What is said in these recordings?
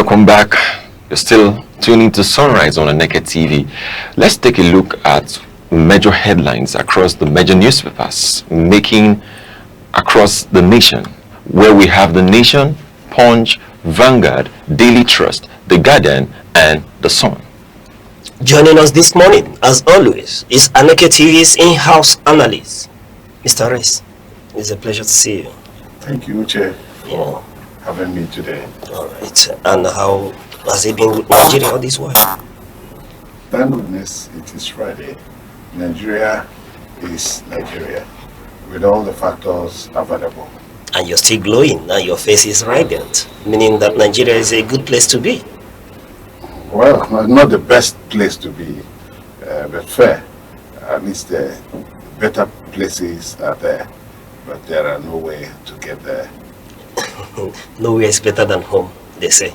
welcome back. You're still tuning to Sunrise on ANEKE TV. Let's take a look at major headlines across the major newspapers making across the nation, where we have The Nation, Punch, Vanguard, Daily Trust, The Guardian, and The Sun. Joining us this morning, as always, is ANEKE TV's in-house analyst, Mr. Reyes. It's a pleasure to see you. Thank you, Uche, Yeah. for having me today. All right. And how has it been with Nigeria all this while? Thank goodness it is Friday. Nigeria is Nigeria, with all the factors available. And you're still glowing, and your face is radiant, meaning that Nigeria is a good place to be. Well, not the best place to be, but fair. At least the better places are there, but there are no way to get there. Nowhere is better than home, they say.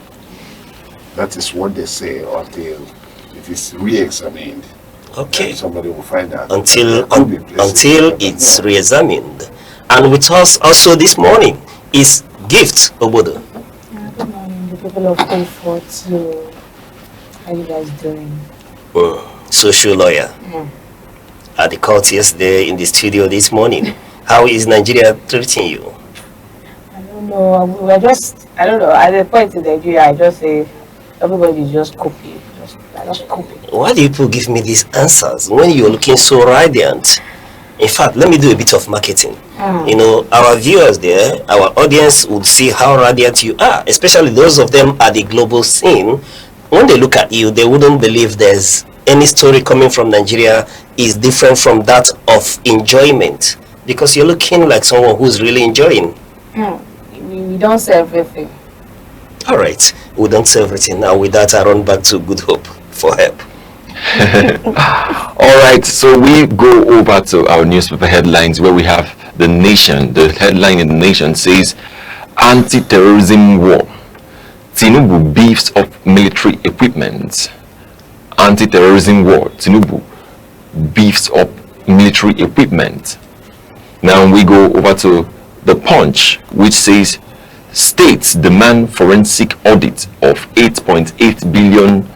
That is what they say until it is re-examined. Okay. And somebody will find out. Until that there could be places until better than it's home. re-examined. And with us also this morning is Gift Obodo. Good morning, the people of Comfort. How you guys doing? Social lawyer. At the court yesterday, in the studio this morning. How is Nigeria treating you? I don't know. I don't know. At the point in Nigeria, I just say everybody just copy. Just copy. Why do people give me these answers when you're looking so radiant? In fact, let me do a bit of marketing. You know, our viewers there, our audience would see how radiant you are, especially those of them at the global scene. When they look at you, they wouldn't believe there's any story coming from Nigeria is different from that of enjoyment, because you're looking like someone who's really enjoying. We don't say everything. All right, we don't say everything. Now with that, I run back to Good Hope for help. All right, so we go over to our newspaper headlines, where we have The Nation. The headline in The Nation says, Anti-terrorism war. Tinubu beefs up military equipment. Anti-terrorism war. Tinubu beefs up military equipment. Now we go over to The Punch, which says, states demand forensic audit of $8.8 billion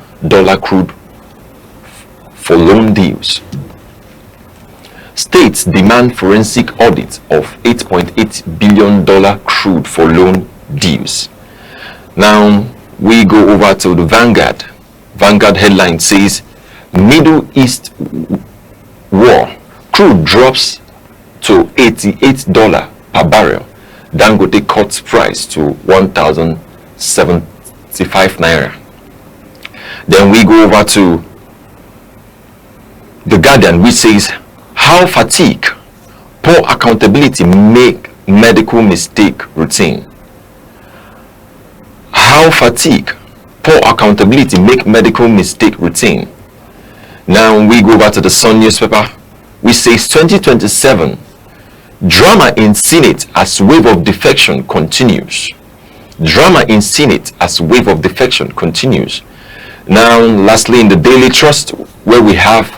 crude for loan deals. States demand forensic audit of $8.8 billion crude for loan deals. Now we go over to the Vanguard. Vanguard headline says, Middle East war. Crude drops to $88 per barrel. Dangote cuts price to 1,075 naira. Then we go over to The Guardian, which says, how fatigue, poor accountability make medical mistake routine. How fatigue, poor accountability make medical mistake routine. Now we go back to the Sun newspaper, which says 2027 drama in Senate as wave of defection continues. Drama in Senate as wave of defection continues. Now lastly, in the Daily Trust, where we have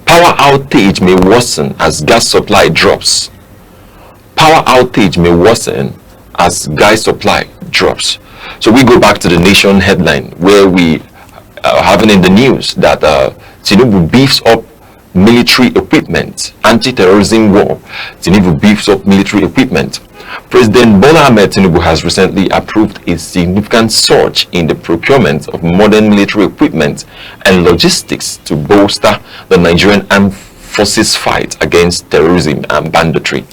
power outage may worsen as gas supply drops. Power outage may worsen as gas supply drops. So we go back to The Nation headline, where we are having in the news that Tinubu beefs up military equipment. Anti-terrorism war. Tinubu beefs up military equipment. President Bola Ahmed Tinubu has recently approved a significant surge in the procurement of modern military equipment and logistics to bolster the Nigerian armed forces fight against terrorism and banditry.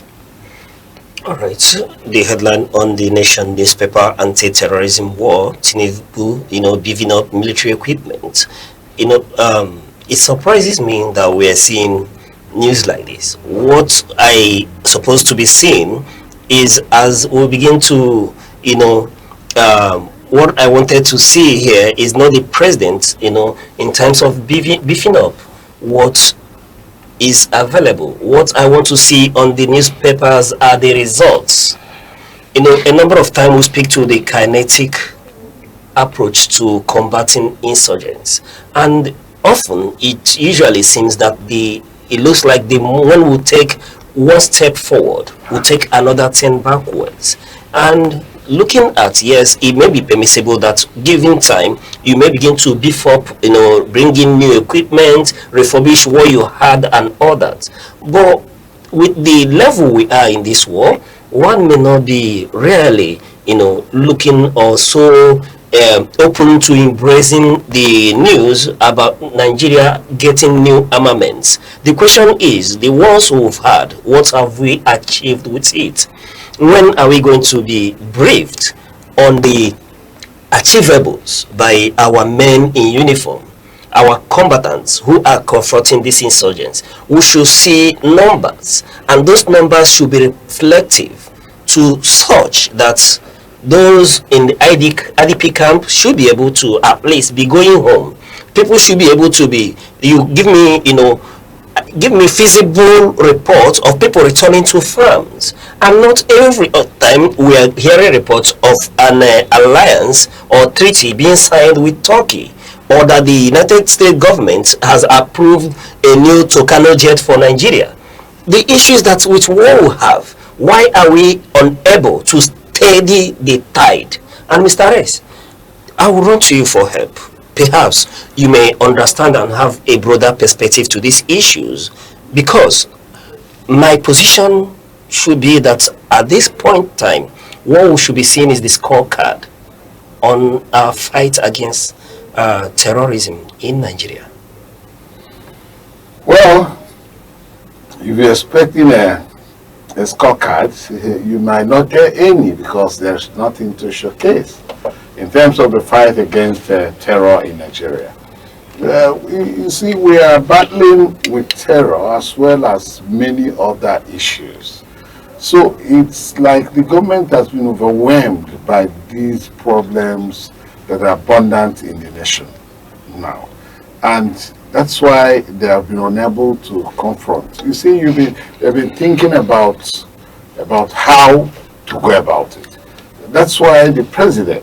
All right, the headline on The Nation newspaper, anti-terrorism war, Tinubu, beefing up military equipment. It surprises me that we are seeing news like this. What I supposed to be seeing is, as we begin to, what I wanted to see here is not the president, in terms of beefing up what is available. What I want to see on the newspapers are the results. A number of times we speak to the kinetic approach to combating insurgents, and often it usually seems that it looks like the one will take one step forward, will take another 10 backwards. And looking at, yes, it may be permissible that given time, you may begin to beef up, bring in new equipment, refurbish what you had and all that. But with the level we are in this war, one may not be really, looking or so open to embracing the news about Nigeria getting new armaments. The question is, the wars we've had, what have we achieved with it? When are we going to be briefed on the achievables by our men in uniform, our combatants who are confronting these insurgents? We should see numbers, and those numbers should be reflective to such that those in the IDP camp should be able to at least be going home. People should be able to be, give me feasible reports of people returning to farms, and not every time we are hearing reports of an alliance or treaty being signed with Turkey, or that the United States government has approved a new Tucano jet for Nigeria. The issues that with war we have, why are we unable to steady the tide? And Mr. S, I will run to you for help. Perhaps you may understand and have a broader perspective to these issues, because my position should be that at this point in time, what we should be seeing is the scorecard on our fight against terrorism in Nigeria. Well, if you're expecting a scorecard, you might not get any, because there's nothing to showcase in terms of the fight against terror in Nigeria. You see, we are battling with terror as well as many other issues. So it's like the government has been overwhelmed by these problems that are abundant in the nation now. And that's why they have been unable to confront. You see, they've been thinking about how to go about it. That's why the president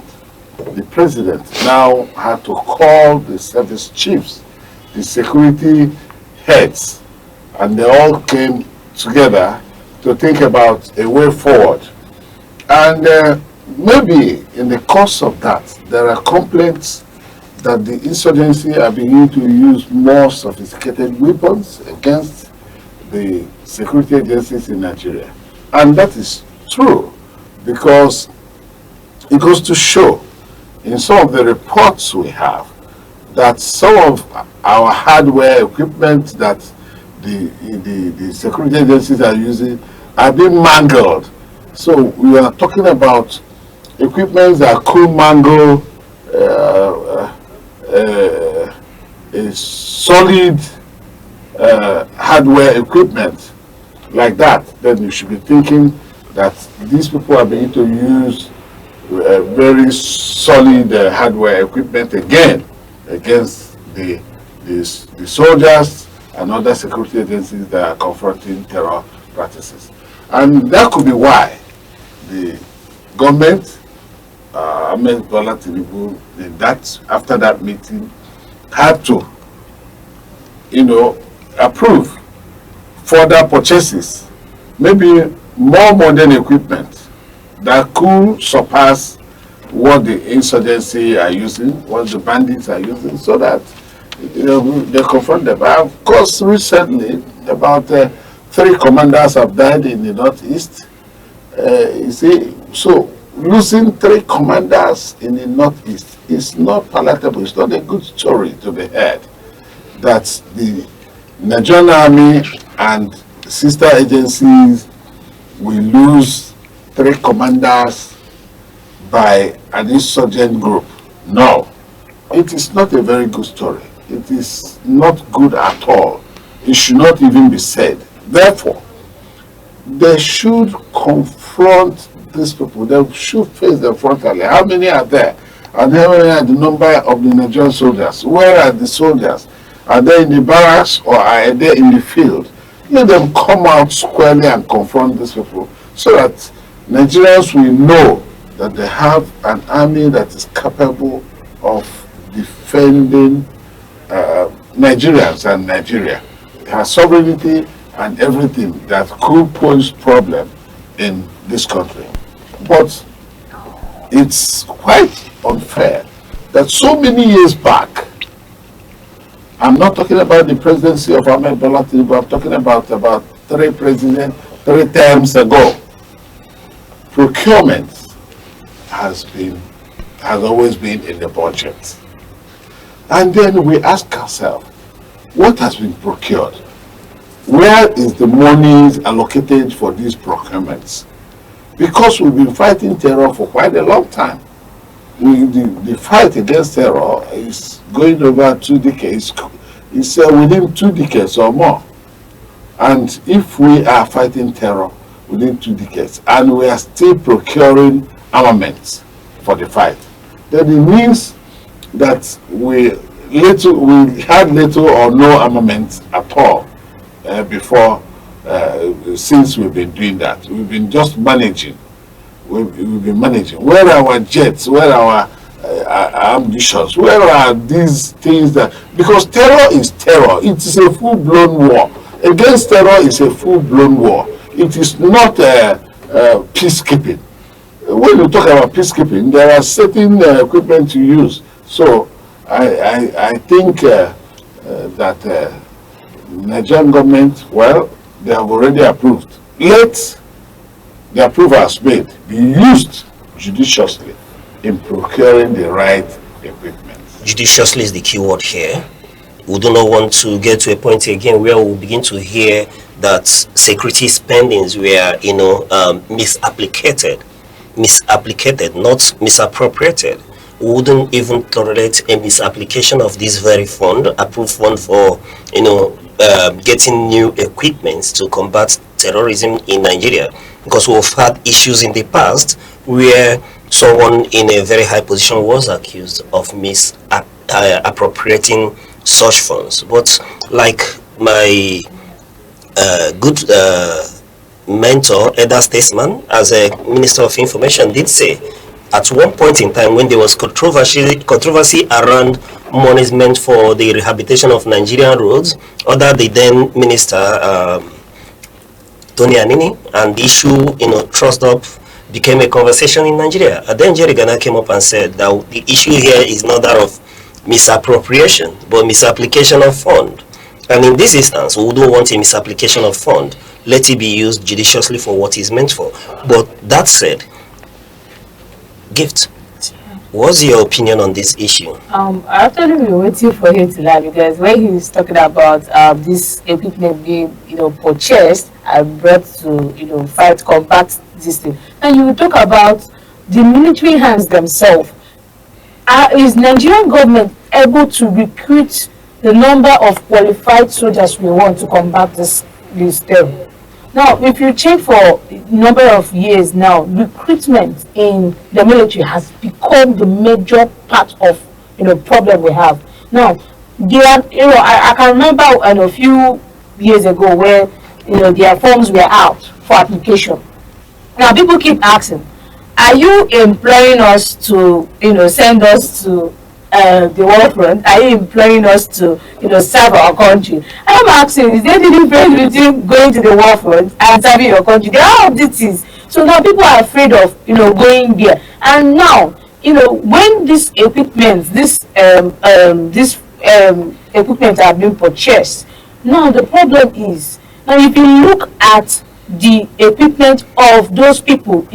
now had to call the service chiefs, the security heads, and they all came together to think about a way forward. And maybe in the course of that, there are complaints that the insurgency are beginning to use more sophisticated weapons against the security agencies in Nigeria. And that is true, because it goes to show in some of the reports we have that some of our hardware equipment that the security agencies are using are being mangled. So we are talking about equipment that could mangle a solid hardware equipment like that. Then you should be thinking that these people are beginning to use very solid hardware equipment again against the soldiers and other security agencies that are confronting terror practices. And that could be why the government, Ahmed Bola Tinubu, after that meeting, had to, approve further purchases, maybe more modern equipment that could surpass what the insurgency are using, what the bandits are using, so that they confront them. But of course, recently, about 3 commanders have died in the Northeast. You see, so losing 3 commanders in the Northeast is not palatable. It's not a good story to be heard. That the Nigerian Army and sister agencies will lose 3 commanders by an insurgent group. No, it is not a very good story. It is not good at all. It should not even be said. Therefore, they should confront these people. They should face them frontally. How many are there? And how many are the number of the Nigerian soldiers? Where are the soldiers? Are they in the barracks or are they in the field? Let them come out squarely and confront these people, so that Nigerians will know that they have an army that is capable of defending Nigerians and Nigeria. It has sovereignty and everything that could pose problem in this country. But it's quite unfair that so many years back, I'm not talking about the presidency of Ahmed Bola Tinubu, I'm talking about three terms ago, procurement has always been in the budget. And then we ask ourselves, what has been procured? Where is the monies allocated for these procurements? Because we've been fighting terror for quite a long time. The fight against terror is going over 2 decades. It's within 2 decades or more. And if we are fighting terror within 2 decades and we are still procuring armaments for the fight, then it means that we had little or no armament at all before, since we've been doing that. We've been just managing. We've been managing. Where are our jets? Where are our ammunitions? Where are these things that... Because terror is terror. It is a full-blown war. Against terror is a full-blown war. It is not peacekeeping. When you talk about peacekeeping, there are certain equipment you use. So I think that Nigerian government, well, they have already approved. Let the approvals made be used judiciously in procuring the right equipment. Judiciously is the key word here. We do not want to get to a point again where we begin to hear that security spendings were, misapplicated, not misappropriated. We wouldn't even tolerate a misapplication of this very fund, approved fund for, getting new equipment to combat terrorism in Nigeria, because we've had issues in the past where someone in a very high position was accused of misappropriating such funds. But like my good mentor, elder statesman, as a Minister of Information, did say, at one point in time when there was controversy around monies meant for the rehabilitation of Nigerian roads, under the then Minister Tony Anini, and the issue, trust up became a conversation in Nigeria. And then Jerry Ghana came up and said that the issue here is not that of misappropriation, but misapplication of fund. And in this instance, we don't want a misapplication of fund. Let it be used judiciously for what it's meant for. But that said, Gift, what's your opinion on this issue? I actually been waiting for him to lie, because when he was talking about this equipment being, purchased and brought to, fight, combat this thing, and you will talk about the military hands themselves. Is Nigerian government able to recruit the number of qualified soldiers we want to combat this terror? Now, if you check for a number of years now, recruitment in the military has become the major part of problem we have. Now, I can remember a few years ago where their forms were out for application. Now, people keep asking, are you employing us to send us to the war front? Are you employing us to serve our country? I'm asking, is there any difference between going to the war front and serving your country? There are things. So now people are afraid of going there. And now when this equipment, equipment are being purchased, now the problem is, now if you look at the equipment of those people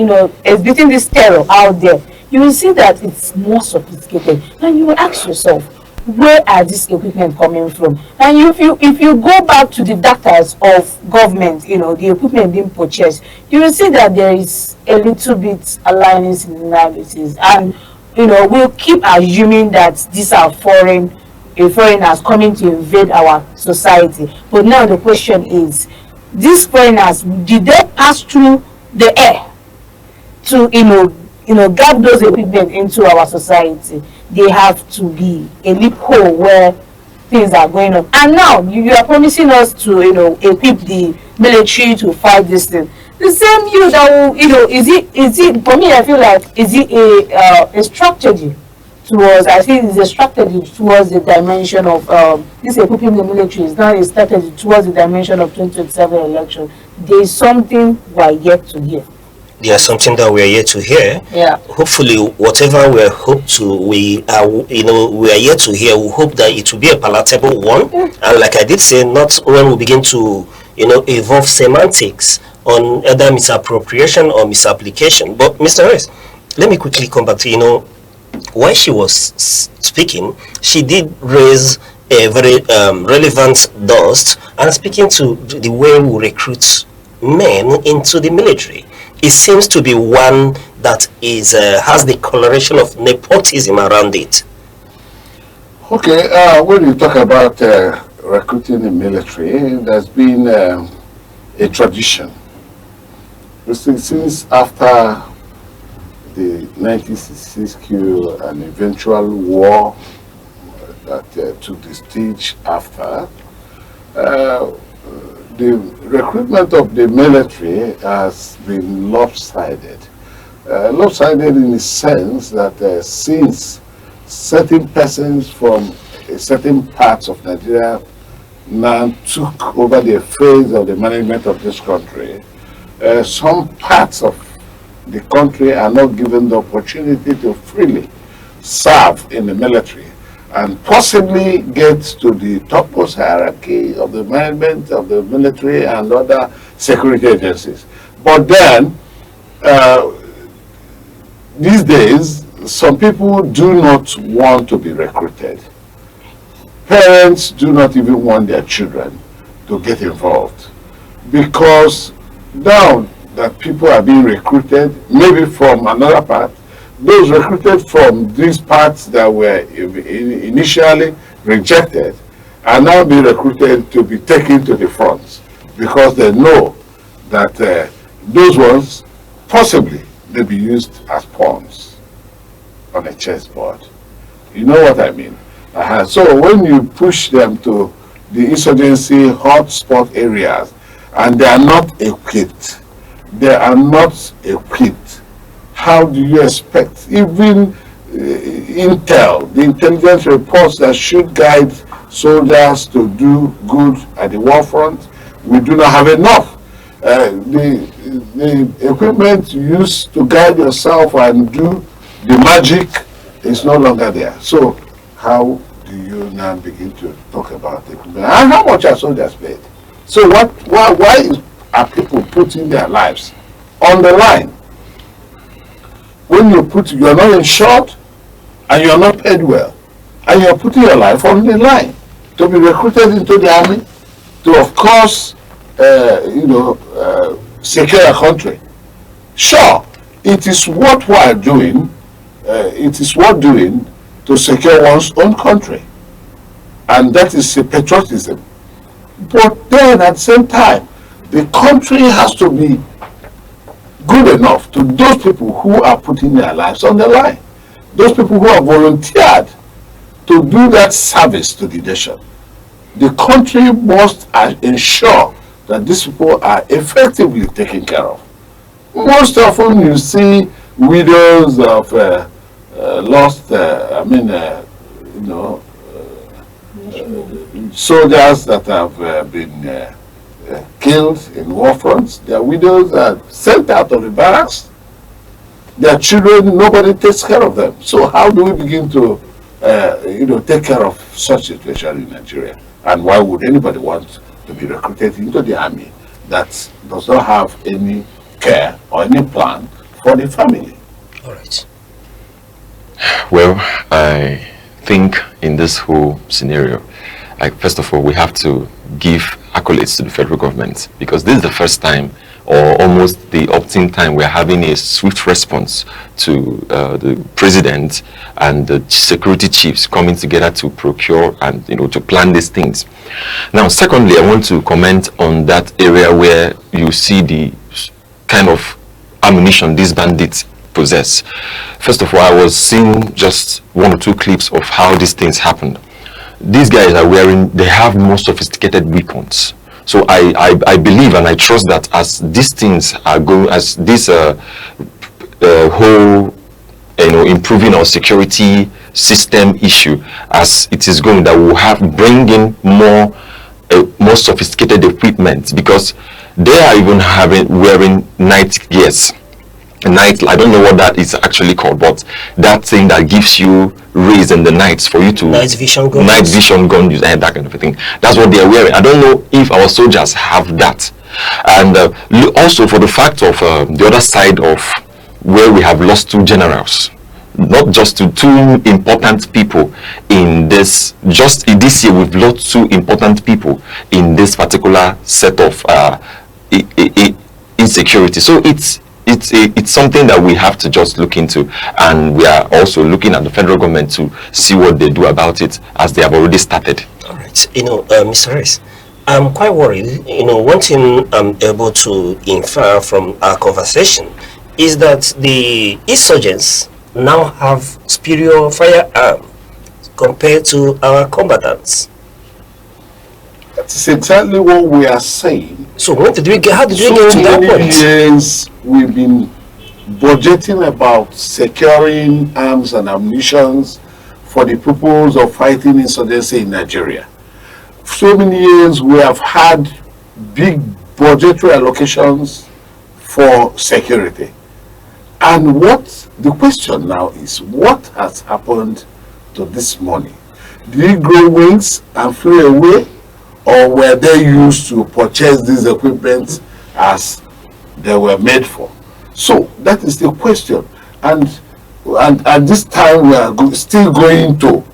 exhibiting this terror out there, you will see that it's more sophisticated. And you will ask yourself, where are this equipment coming from? And if you go back to the data of government, the equipment being purchased, you will see that there is a little bit alignment in analysis. And we'll keep assuming that these are foreigners coming to invade our society. But now the question is, these foreigners, did they pass through the air to grab those equipment into our society? They have to be a loophole where things are going on. And now you are promising us to equip the military to fight this thing. The same you that will, is it for me, I feel like, is it a strategy towards, I think it's a strategy towards the dimension of this equipping the military is not a strategy towards the dimension of 2027 election. There is something we are yet to hear. there's something that we are here to hear. Yeah. Hopefully, whatever we are hope to, we are here to hear. We hope that it will be a palatable one. And like I did say, not when we begin to evolve semantics on either misappropriation or misapplication. But Mr. Reyes, let me quickly come back to while she was speaking, she did raise a very relevant dust and speaking to the way we recruit men into the military. It seems to be one that is has the coloration of nepotism around it. Okay, when you talk about recruiting the military, there's been a tradition. Since after the 1966 coup and eventual war that took the stage after, the recruitment of the military has been lopsided. Lopsided in the sense that since certain persons from certain parts of Nigeria now took over the affairs of the management of this country, some parts of the country are not given the opportunity to freely serve in the military and possibly get to the topmost hierarchy of the management of the military and other security agencies. But then, these days, some people do not want to be recruited. Parents do not even want their children to get involved because now that people are being recruited, maybe from another part, those recruited from these parts that were initially rejected are now being recruited to be taken to the front because they know that those ones possibly may be used as pawns on a chessboard. You know what I mean? So when you push them to the insurgency hotspot areas and they are not equipped, how do you expect even intel, the intelligence reports that should guide soldiers to do good at the war front? We do not have enough. The equipment used to guide yourself and do the magic is no longer there. So how do you now begin to talk about equipment? And how much are soldiers paid? So why are people putting their lives on the line? When you are not insured and you are not paid well, and you are putting your life on the line to be recruited into the army, to of course, secure a country. Sure, it is worthwhile doing. It is worth doing to secure one's own country, and that is patriotism. But then at the same time, the country has to be good enough to those people who are putting their lives on the line, those people who have volunteered to do that service to the nation. The country must ensure that these people are effectively taken care of. Most often you see widows of soldiers that have been killed in war fronts. Their widows are sent out of the barracks. Their children, nobody takes care of them. So how do we begin to, take care of such situation in Nigeria? And why would anybody want to be recruited into the army that does not have any care or any plan for the family? All right. Well, I think in this whole scenario, first of all, we have to give accolades to the federal government because this is the first time or almost the opting time we're having a swift response to the president and the security chiefs coming together to procure and to plan these things. Now, secondly, I want to comment on that area where you see the kind of ammunition these bandits possess. First of all, I was seeing just one or two clips of how these things happened. These guys they have more sophisticated weapons. So I believe and I trust that as these things are going, as this whole improving our security system issue as it is going, that we'll bring in more sophisticated equipment, because they are even wearing night gears night, I don't know what that is actually called, but that thing that gives you rays in the nights for you to Night vision gun. Night vision gun use, and that kind of thing. That's what they're wearing. I don't know if our soldiers have that. And also for the fact of the other side of where we have lost 2 generals, not just to 2 important people in this, just in this year we've lost 2 important people in this particular set of insecurity. So it's something that we have to just look into, and we are also looking at the federal government to see what they do about it, as they have already started. All right, Mr. Reyes, I'm quite worried. One thing I'm able to infer from our conversation is that the insurgents now have superior firearms compared to our combatants. That's exactly what we are saying. So how did we get to that point? Years we've been budgeting about securing arms and ammunition for the purpose of fighting insurgency in Nigeria. So many years we have had big budgetary allocations for security. And what the question now is, what has happened to this money? Did it grow wings and fly away, or were they used to purchase these equipment as they were made for? So that is the question. And at this time we are still going to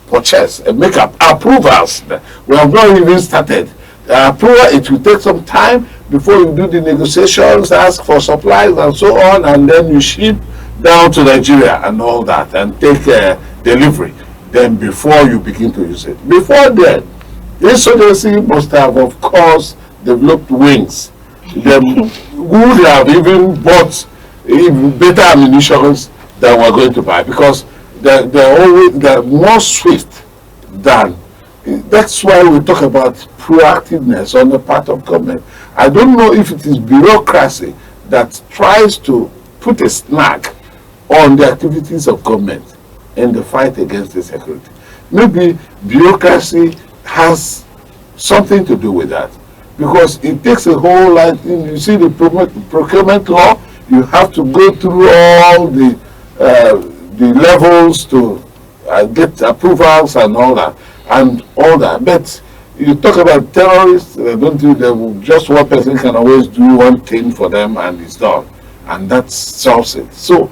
purchase and make up approvals. We have not even started. Approval, it will take some time before you do the negotiations, ask for supplies and so on, and then you ship down to Nigeria and all that, and take delivery. Then before you begin to use it. Before then, insurgency must have, of course, developed wings. They would have even bought even better ammunition than we're going to buy, because they're more swift than. That's why we talk about proactiveness on the part of government. I don't know if it is bureaucracy that tries to put a snag on the activities of government in the fight against insecurity. Maybe bureaucracy has something to do with that, because it takes a whole lot. You see the procurement law, you have to go through all the levels to get approvals and all that. But you talk about terrorists, don't you? Just one person can always do one thing for them and it's done, and that solves it. So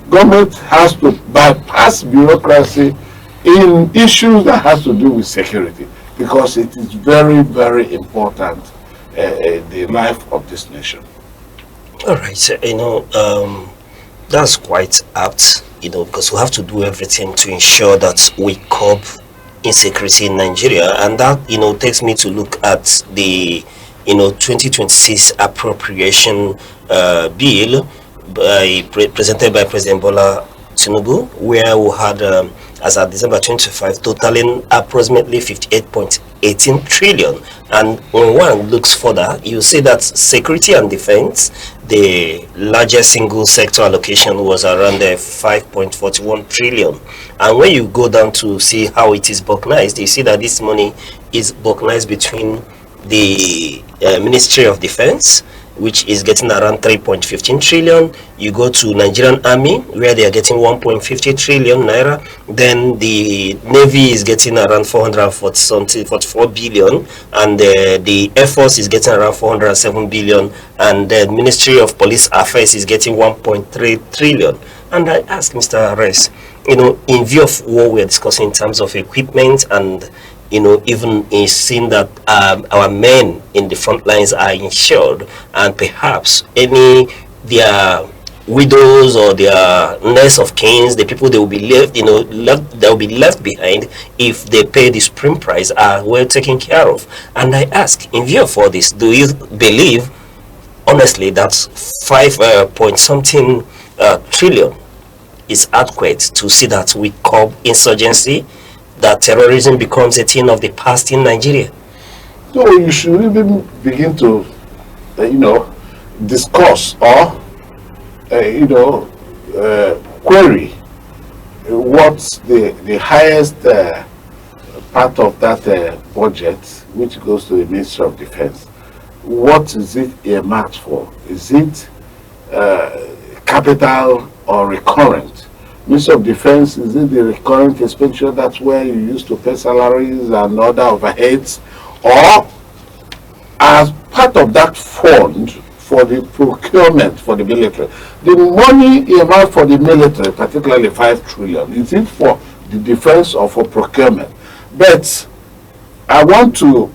government has to bypass bureaucracy in issues that has to do with security, because it is very, very important the life of this nation. All right, that's quite apt, because we have to do everything to ensure that we curb insecurity in Nigeria, and that takes me to look at the 2026 appropriation bill presented by President Bola Tinubu, where we had as at December 25 totaling approximately 58.18 trillion. And when one looks further, you see that security and defense, the largest single sector allocation was around 5.41 trillion. And when you go down to see how it is balkanized, you see that this money is balkanized between the Ministry of Defense, which is getting around 3.15 trillion. You go to Nigerian Army, where they are getting 1.50 trillion naira. Then the Navy is getting around 44 billion, and the Air Force is getting around 407 billion, and the Ministry of Police Affairs is getting 1.3 trillion. And I ask Mr. Reyes, in view of what we are discussing in terms of equipment, and even in seeing that our men in the front lines are insured, and perhaps their widows or their next of kins, the people they will be they will be left behind if they pay the supreme price, are well taken care of. And I ask, in view of all this, do you believe honestly that 5 point something trillion is adequate to see that we curb insurgency, that terrorism becomes a thing of the past in Nigeria? So you should even begin to, discuss or, query what's the highest part of that budget, which goes to the Ministry of Defense. What is it earmarked for? Is it capital or recurrent? Ministry of Defense, is it the recurrent expenditure? That's where you used to pay salaries and other overheads, or as part of that fund for the procurement for the military? The money earmarked for the military, particularly 5 trillion, is it for the defense or for procurement? But I want to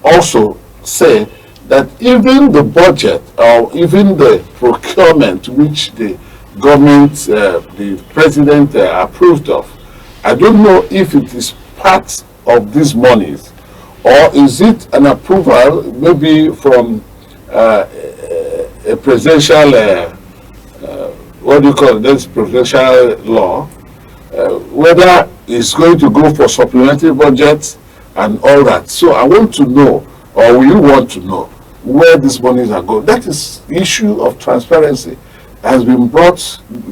also say that even the budget or even the procurement which the government, the president approved of, I don't know if it is part of these monies, or is it an approval maybe from a presidential, what do you call it, this presidential law, whether it's going to go for supplementary budgets and all that. So I want to know, or we want to know, where these monies are going. That is issue of transparency has been brought,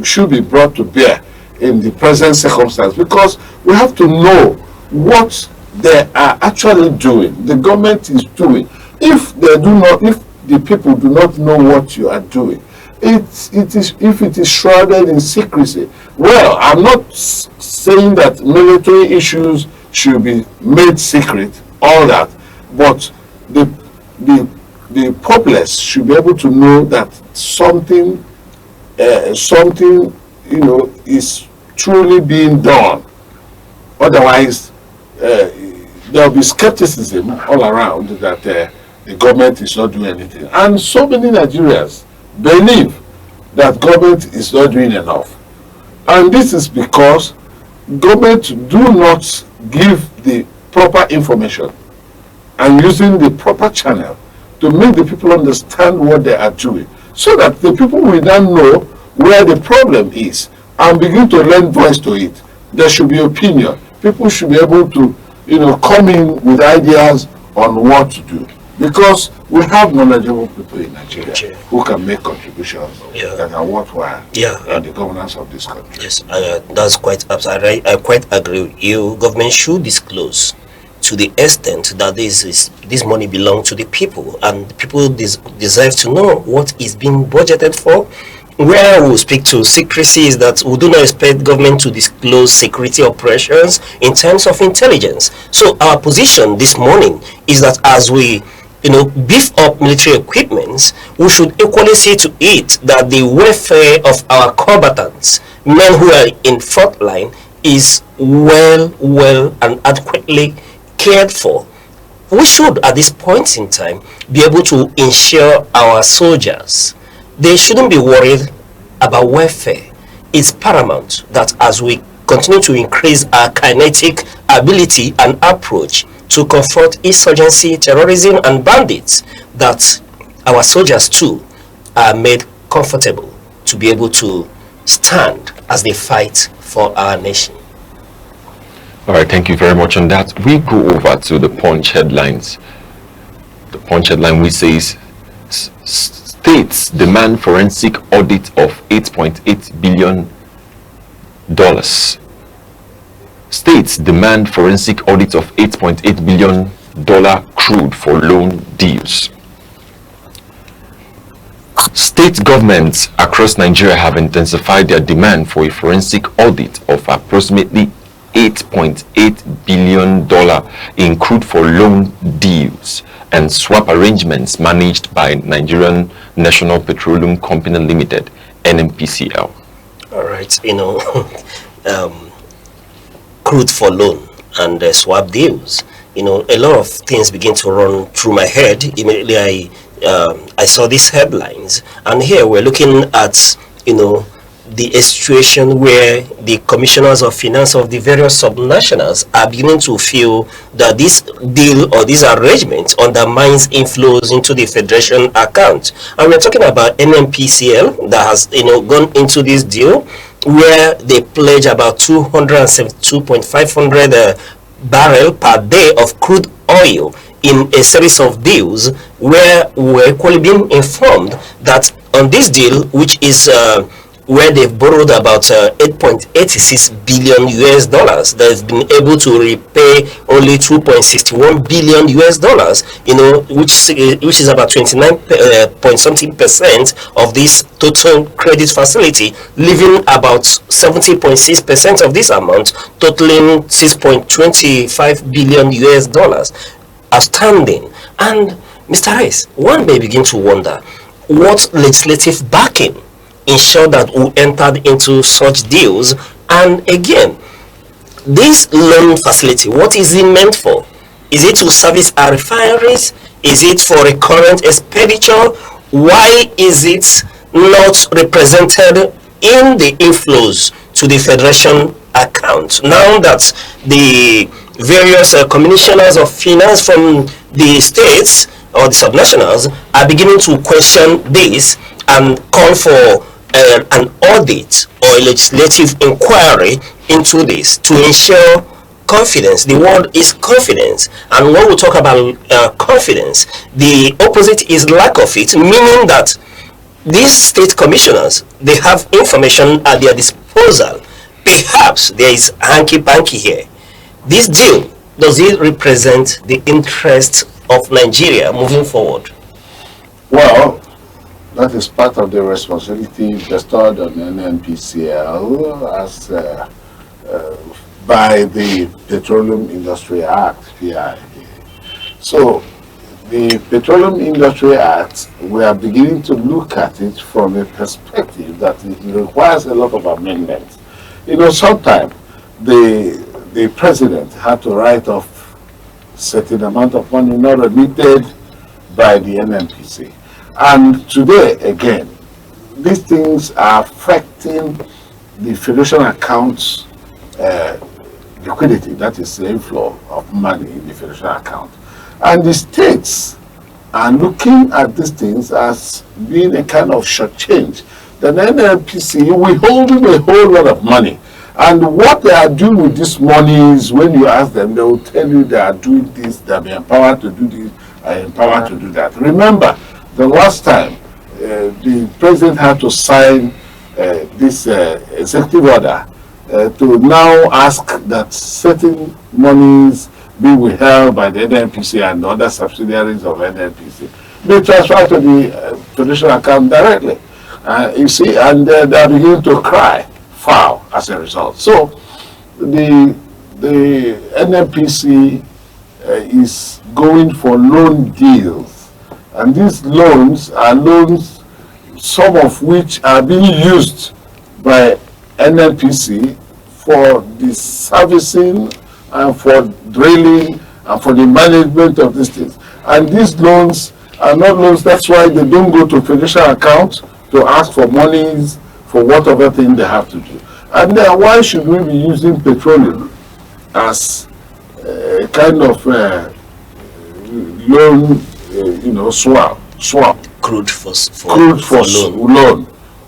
should be brought to bear in the present circumstance, because we have to know what they are actually doing, the government is doing. If they do not, if the people do not know what you are doing, if it is shrouded in secrecy, well, I'm not saying that military issues should be made secret, all that, but the populace should be able to know that something is truly being done. Otherwise, there will be skepticism all around that the government is not doing anything. And so many Nigerians believe that government is not doing enough. And this is because government do not give the proper information and using the proper channel to make the people understand what they are doing, so that the people will then know where the problem is and begin to lend voice to it. There should be opinion. People should be able to, come in with ideas on what to do, because we have knowledgeable people in Nigeria who can make contributions that are worthwhile in the governance of this country. Yes, that's quite absolutely. I quite agree with you. Government should disclose to the extent that this money belongs to the people, and the people deserve to know what is being budgeted for. Where we speak to secrecy is that we do not expect government to disclose security operations in terms of intelligence. So our position this morning is that as we beef up military equipments, we should equally see to it that the welfare of our combatants, men who are in front line, is well and adequately cared for. We should at this point in time be able to ensure our soldiers, they shouldn't be worried about welfare. It's paramount that as we continue to increase our kinetic ability and approach to confront insurgency, terrorism and bandits, that our soldiers too are made comfortable to be able to stand as they fight for our nation. All right, thank you very much on that. We go over to the Punch headlines. The Punch headline which says, states demand forensic audit of $8.8 billion. States demand forensic audit of $8.8 billion crude for loan deals. State governments across Nigeria have intensified their demand for a forensic audit of approximately $8.8 billion in crude for loan deals and swap arrangements managed by Nigerian National Petroleum Company Limited, NNPCL. All right, crude for loan and swap deals. A lot of things begin to run through my head. Immediately I saw these headlines, and here we're looking at the situation where the commissioners of finance of the various subnationals are beginning to feel that this deal or this arrangement undermines inflows into the federation account. And we're talking about NNPCL that has gone into this deal where they pledge about 272.500 barrel per day of crude oil in a series of deals, where we're equally being informed that on this deal, which is where they've borrowed about 8.86 billion US dollars. They've been able to repay only 2.61 billion US dollars, which is about 29 point something percent of this total credit facility, leaving about 70.6% of this amount, totaling 6.25 billion US dollars outstanding. And Mr. Rice, one may begin to wonder what legislative backing ensure that we entered into such deals. And again, this loan facility, what is it meant for? Is it to service our refineries? Is it for a current expenditure? Why is it not represented in the inflows to the Federation account? Now that the various commissioners of finance from the states or the subnationals are beginning to question this and call for an audit or a legislative inquiry into this to ensure confidence. The word is confidence, and when we talk about confidence, the opposite is lack of it, meaning that these state commissioners, they have information at their disposal. Perhaps there is hanky-panky here. This deal, does it represent the interest of Nigeria moving forward? Well, that is part of the responsibility bestowed on NNPCL as by the Petroleum Industry Act, PIA. So, the Petroleum Industry Act, we are beginning to look at it from a perspective that it requires a lot of amendments. Sometimes the president had to write off certain amount of money not remitted by the NNPC. And today, again, these things are affecting the Federation accounts liquidity, that is the inflow of money in the Federation account. And the states are looking at these things as being a kind of shortchange. The NNPC, we hold them a whole lot of money. And what they are doing with this money is, when you ask them, they will tell you they are doing this, they are empowered to do this, are empowered to do that. Remember, the last time the president had to sign this executive order to now ask that certain monies be withheld by the NNPC and other subsidiaries of NNPC be transferred to the Federation account directly. You see, and they are beginning to cry foul as a result. So the NNPC is going for loan deals. And these loans are loans, some of which are being used by NNPC for the servicing and for drilling and for the management of these things. And these loans are not loans, that's why they don't go to Federation account to ask for monies for whatever thing they have to do. And then why should we be using petroleum as a kind of loan, swap? Crude for loan.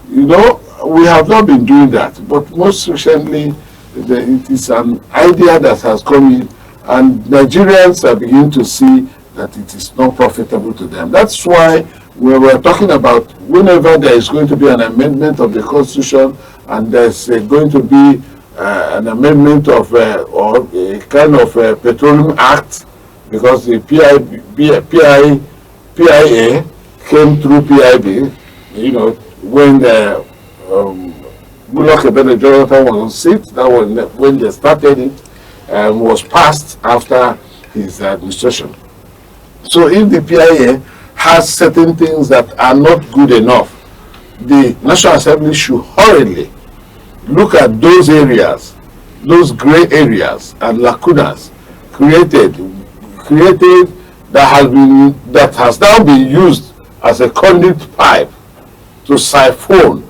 We have not been doing that, but most recently it is an idea that has come in, and Nigerians are beginning to see that it is not profitable to them. That's why we were talking about whenever there is going to be an amendment of the Constitution and there's going to be an amendment of or a kind of Petroleum Act, because the PIA came through PIB, when the Goodluck Jonathan was on seat, that was when they started it, and was passed after his administration. So if the PIA has certain things that are not good enough, the National Assembly should hurriedly look at those areas, those gray areas and lacunas created that has now been used as a conduit pipe to siphon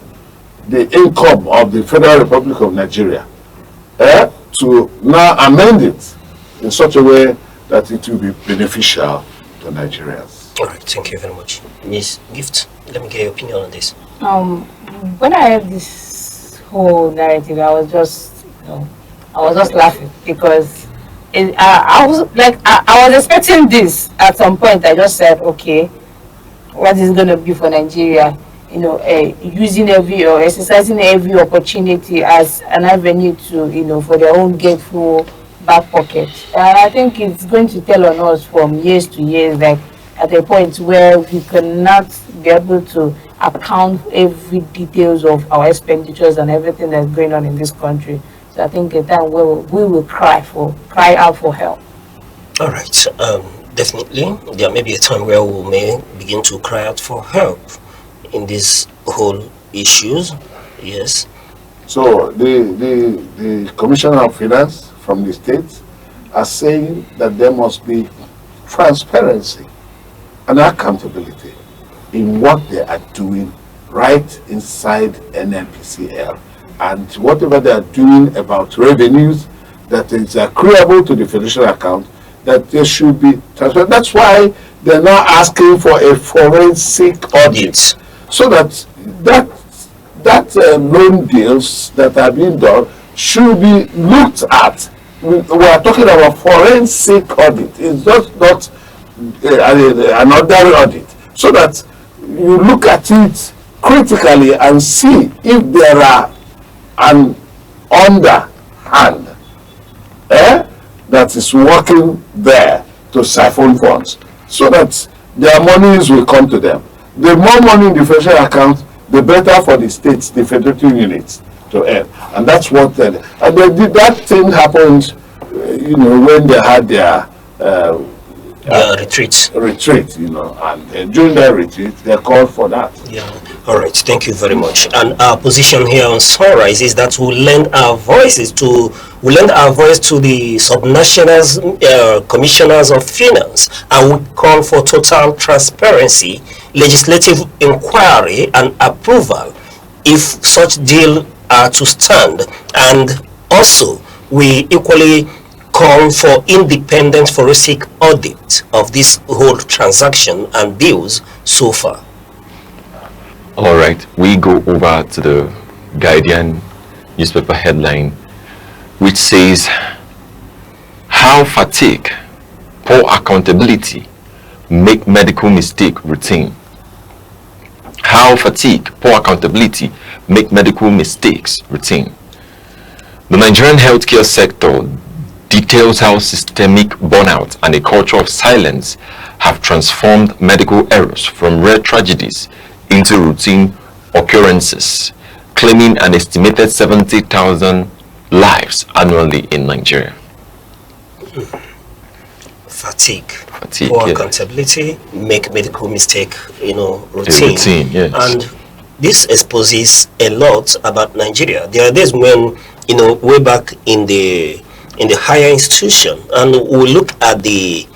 the income of the Federal Republic of Nigeria, to now amend it in such a way that it will be beneficial to Nigerians. All right, thank you very much. Ms. Gift, let me get your opinion on this. When I heard this whole narrative, I was just laughing, because I was expecting this at some point. I just said, okay, what is going to be for Nigeria? using every or exercising every opportunity as an avenue to, for their own gainful back pocket. And I think it's going to tell on us from years to years, like at a point where we cannot be able to account every details of our expenditures and everything that's going on in this country. So I think at that we will cry out for help. All right. Definitely, there may be a time where we may begin to cry out for help in these whole issues. Yes. So the Commissioner of Finance from the states are saying that there must be transparency and accountability in what they are doing right inside NNPCL, and whatever they are doing about revenues that is accruable to the financial account, that there should be transparent. That's why they're now asking for a forensic audit, so that loan deals that are being done should be looked at. We are talking about forensic audit. It's just not an ordinary audit, so that you look at it critically and see if there are an underhand that is working there to siphon funds, so that their monies will come to them. The more money in the federal account, the better for the states, the federative units to earn. And that's what that thing happened, when they had their retreat, and during their retreat, they called for that. Yeah. All right. Thank you very much. And our position here on Sunrise is that we lend our voice to the subnationals, commissioners of finance, and we call for total transparency, legislative inquiry, and approval if such deal are to stand. And also, we equally call for independent forensic audit of this whole transaction and deals so far. All right, we go over to the Guardian newspaper headline, which says, how fatigue, poor accountability make medical mistake routine. How fatigue, poor accountability make medical mistakes routine. The Nigerian healthcare sector details how systemic burnout and a culture of silence have transformed medical errors from rare tragedies into routine occurrences, claiming an estimated 70,000 lives annually in Nigeria. Fatigue, poor accountability, make medical mistake, routine. Yes. And this exposes a lot about Nigeria. There are days when, way back in the higher institution, and we look at the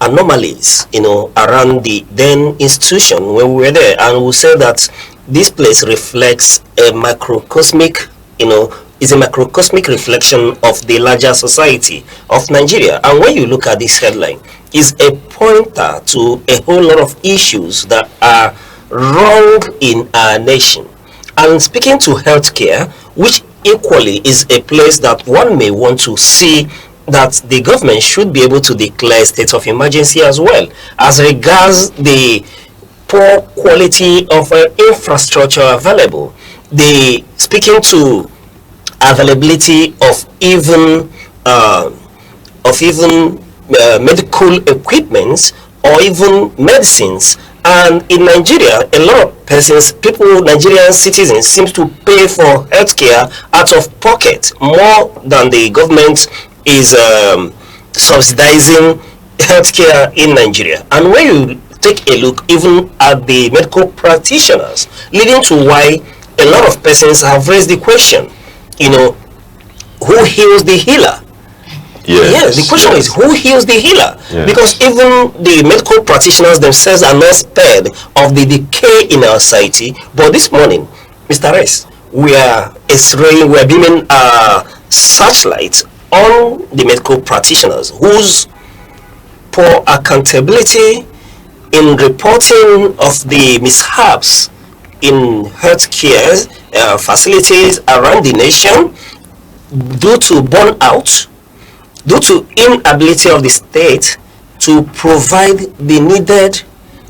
anomalies, around the then institution when we were there, and we say that this place reflects a microcosmic, is a microcosmic reflection of the larger society of Nigeria. And when you look at this headline, is a pointer to a whole lot of issues that are wrong in our nation. And speaking to healthcare, which equally is a place that one may want to see that the government should be able to declare state of emergency as well, as regards the poor quality of infrastructure available, the speaking to availability of even medical equipments or even medicines. And in Nigeria, a lot of Nigerian citizens seems to pay for healthcare out of pocket more than the government is subsidizing healthcare in Nigeria. And when you take a look even at the medical practitioners, leading to why a lot of persons have raised the question, who heals the healer? Yes, the question is, who heals the healer? Yes. Because even the medical practitioners themselves are not spared of the decay in our society. But this morning, Mr. S, we are beaming a searchlight on the medical practitioners whose poor accountability in reporting of the mishaps in healthcare facilities around the nation due to burnout, due to inability of the state to provide the needed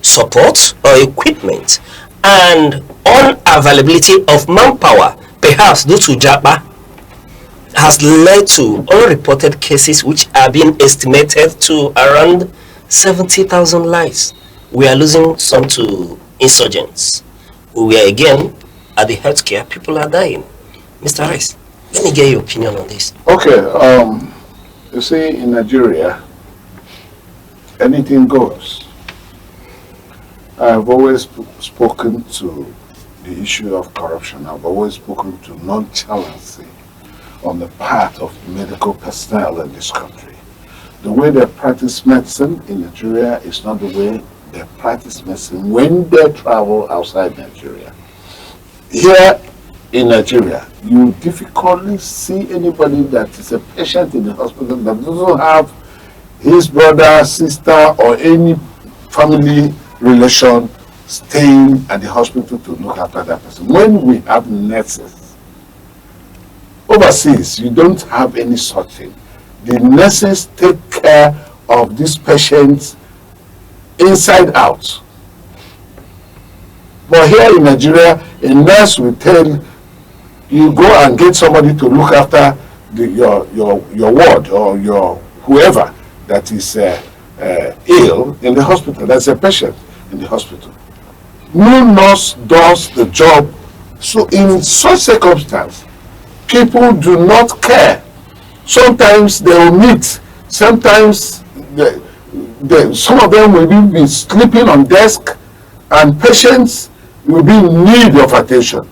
support or equipment, and unavailability of manpower, perhaps due to JAPA, has led to unreported cases which are being estimated to around 70,000 lives. We are losing some to insurgents. We are again at the healthcare, people are dying. Mr. Rice, let me get your opinion on this. Okay, you see, in Nigeria, anything goes. I've always spoken to the issue of corruption. I've always spoken to nonchalancy on the part of medical personnel in this country. The way they practice medicine in Nigeria is not the way they practice medicine when they travel outside Nigeria. Here in Nigeria, you difficultly see anybody that is a patient in the hospital that doesn't have his brother, sister, or any family relation staying at the hospital to look after that person. When we have nurses, overseas, you don't have any such thing. The nurses take care of these patients inside out. But here in Nigeria, a nurse will tell you go and get somebody to look after your ward or your whoever that is ill in the hospital. That's a patient in the hospital. No nurse does the job. So in such circumstance, people do not care. Sometimes they will meet. Sometimes some of them will be sleeping on desk, and patients will be in need of attention.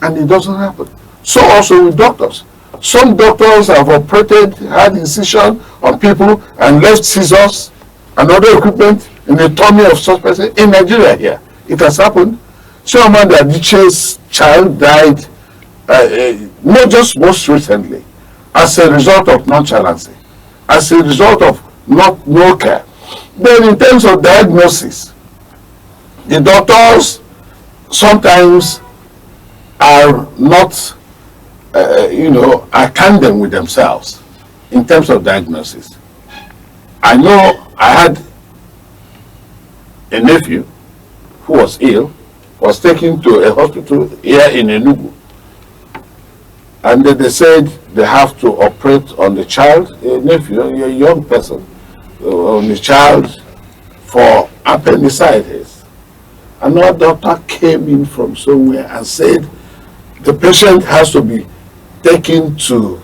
And it doesn't happen. So also with doctors. Some doctors have operated, had incision on people and left scissors and other equipment in the tummy of such person in Nigeria here. It has happened. Someone that Adiche's child died, not just most recently, as a result of nonchalancy, as a result of no care. Then in terms of diagnosis, the doctors sometimes are not, are candid with themselves in terms of diagnosis. I know I had a nephew who was ill, was taken to a hospital here in Enugu, and then they said they have to operate on the child, a nephew, a young person, on the child for appendicitis. Another doctor came in from somewhere and said the patient has to be taken to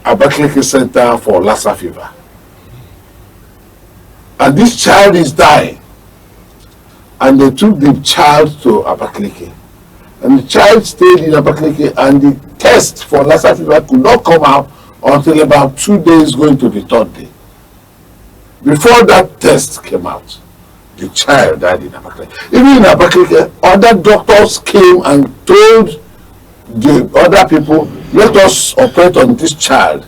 Abakaliki Center for Lassa fever. And this child is dying. And they took the child to Abakaliki. And the child stayed in Abakaliki, and the test for Lassa fever could not come out until about 2 days going to the 3rd day. Before that test came out, the child died in Abakaliki. Even in Abakaliki, other doctors came and told the other people, let us operate on this child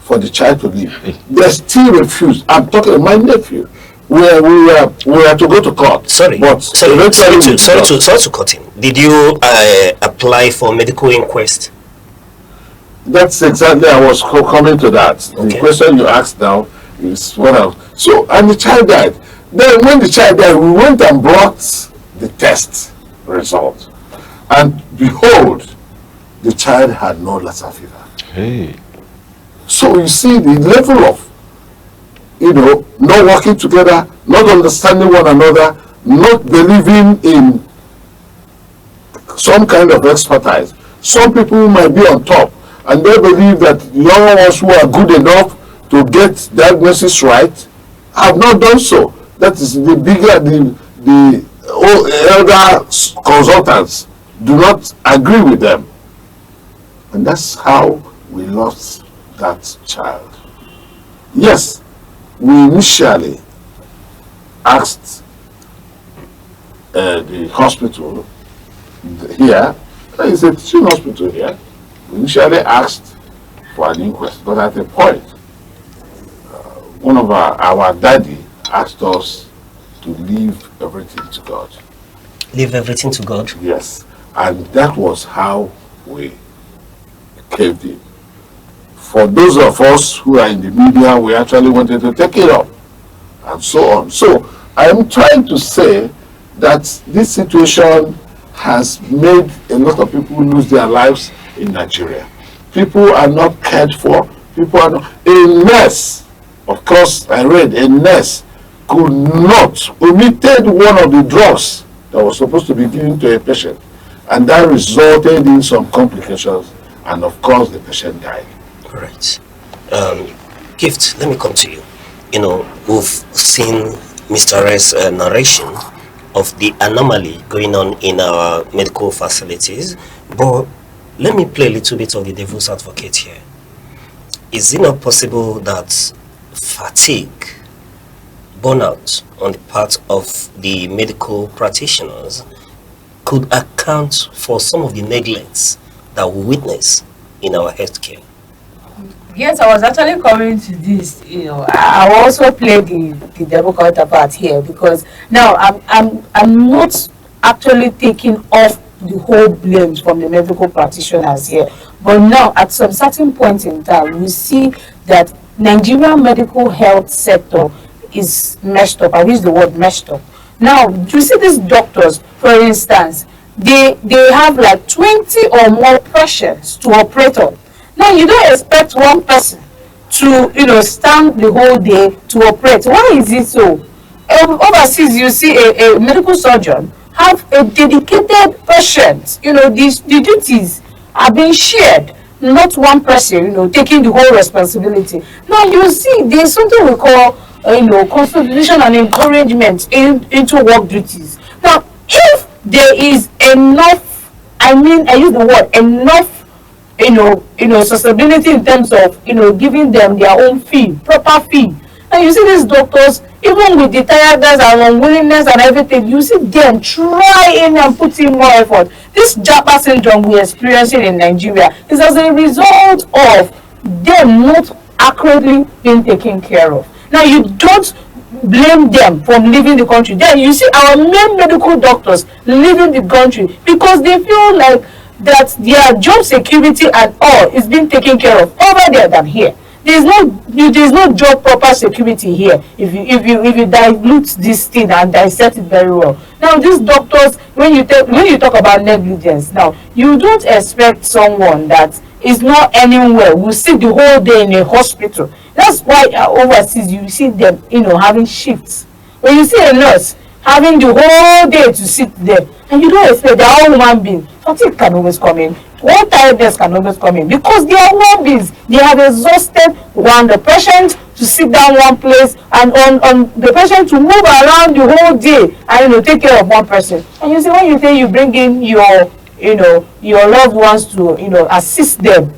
for the child to live. They still refused. I'm talking about my nephew. We were to go to court. Sorry to cut in. Did you apply for medical inquest? That's exactly, I was coming to that. Okay. The question you asked now is what else. So, and the child died. Then when the child died, we went and brought the test result. And behold, the child had no Lassa fever. Hey. So you see the level of, not working together, not understanding one another, not believing in some kind of expertise. Some people might be on top and they believe that the young ones who are good enough to get diagnosis right have not done so. That is the bigger, the elder consultants do not agree with them. And that's how we lost that child. Yes, we initially asked the hospital here, it's a teaching hospital here, we initially asked for an inquest, but at a point, one of our daddy asked us to leave everything to God. Leave everything to God? Yes, and that was how we caved in. For those of us who are in the media, we actually wanted to take it up, and so on. So I am trying to say that this situation has made a lot of people lose their lives in Nigeria. People are not cared for. People are not. A nurse, of course, I read a nurse could not omitted one of the drugs that was supposed to be given to a patient, and that resulted in some complications, and of course the patient died. Right. Gift, let me come to you. You know, we've seen Mr. R's narration of the anomaly going on in our medical facilities, but let me play a little bit of the devil's advocate here. Is it not possible that fatigue, burnout on the part of the medical practitioners could account for some of the neglects that we witness in our healthcare? Yes, I was actually coming to this. You know, I also play the devil counterpart here, because now I'm not actually taking off the whole blame from the medical practitioners here, but now at some certain point in time we see that Nigerian medical health sector is messed up. I use the word messed up. Now you see these doctors, for instance, they have like 20 or more patients to operate on. Now you don't expect one person to, you know, stand the whole day to operate. Why is it so? Overseas you see a medical surgeon have a dedicated patient. You know, the duties are being shared, not one person, you know, taking the whole responsibility. Now you see there's something we call you know, consolidation and encouragement into work duties. Now if there is enough, I use the word enough, you know, sustainability in terms of, you know, giving them their own fee, proper fee. And you see these doctors, even with the tiredness and unwillingness and everything, you see them trying and putting more effort. This Japa syndrome we're experiencing in Nigeria is as a result of them not accurately being taken care of. Now you don't blame them for leaving the country. Then you see our main medical doctors leaving the country because they feel like that their job security and all is being taken care of over there than here. There's no job proper security here if you dilute this thing and dissect it very well. Now these doctors, when you talk about negligence, now you don't expect someone that is not anywhere will sit the whole day in a hospital. That's why overseas you see them, you know, having shifts. When you see a nurse having the whole day to sit there, and you don't expect, they are all human beings. Fatigue can always come in. One tiredness can always come in because they are human beings. They have exhausted the patient to sit down one place and on the patient to move around the whole day and, you know, take care of one person. And you see, when you say you bring in your, you know, your loved ones to, you know, assist them,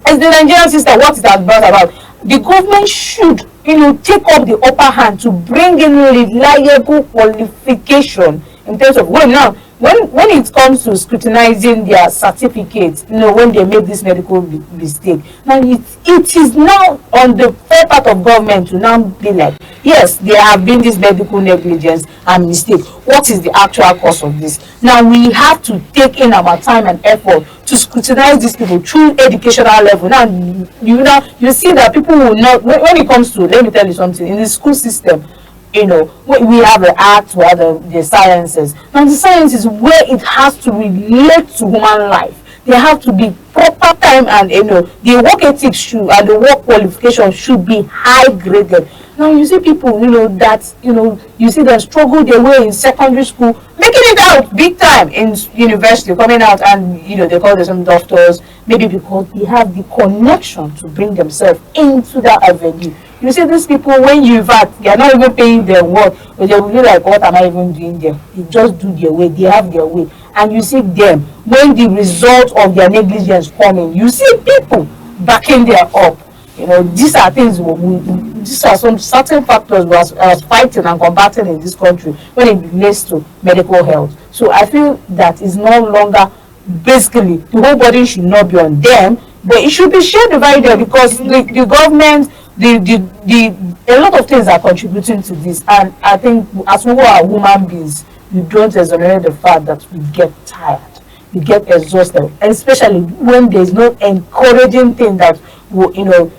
as the Nigerian system, what it has brought about, the government should, you know, take up the upper hand to bring in reliable qualification in terms of when it comes to scrutinizing their certificates, you know, when they make this medical mistake. Now it is now on the fair part of government to now be like, yes, there have been this medical negligence and mistake. What is the actual cause of this? Now we have to take in our time and effort to scrutinize these people through educational level. Now you see that people will not, when it comes to, let me tell you something, in the school system, you know, we have the arts, we have the sciences. Now the sciences where it has to relate to human life. There have to be proper time, and, you know, the work ethics should and the work qualification should be high graded. Now you see people, you know, that, you know, you see them struggle their way in secondary school, making it out big time in university, coming out, and, you know, they call themselves doctors, maybe because they have the connection to bring themselves into that avenue. You see these people, when you invite, they are not even paying their work, but they will be like, what am I even doing there? They just do their way, they have their way. And you see them, when the result of their negligence coming, you see people backing them up. You know, these are things, these are some certain factors we are fighting and combating in this country when it relates to medical health. So I feel that is no longer, basically, the whole body should not be on them, but it should be shared divided, because the government, a lot of things are contributing to this. And I think as we are human beings, we don't exonerate the fact that we get tired, we get exhausted, and especially when there's no encouraging thing that will, you know,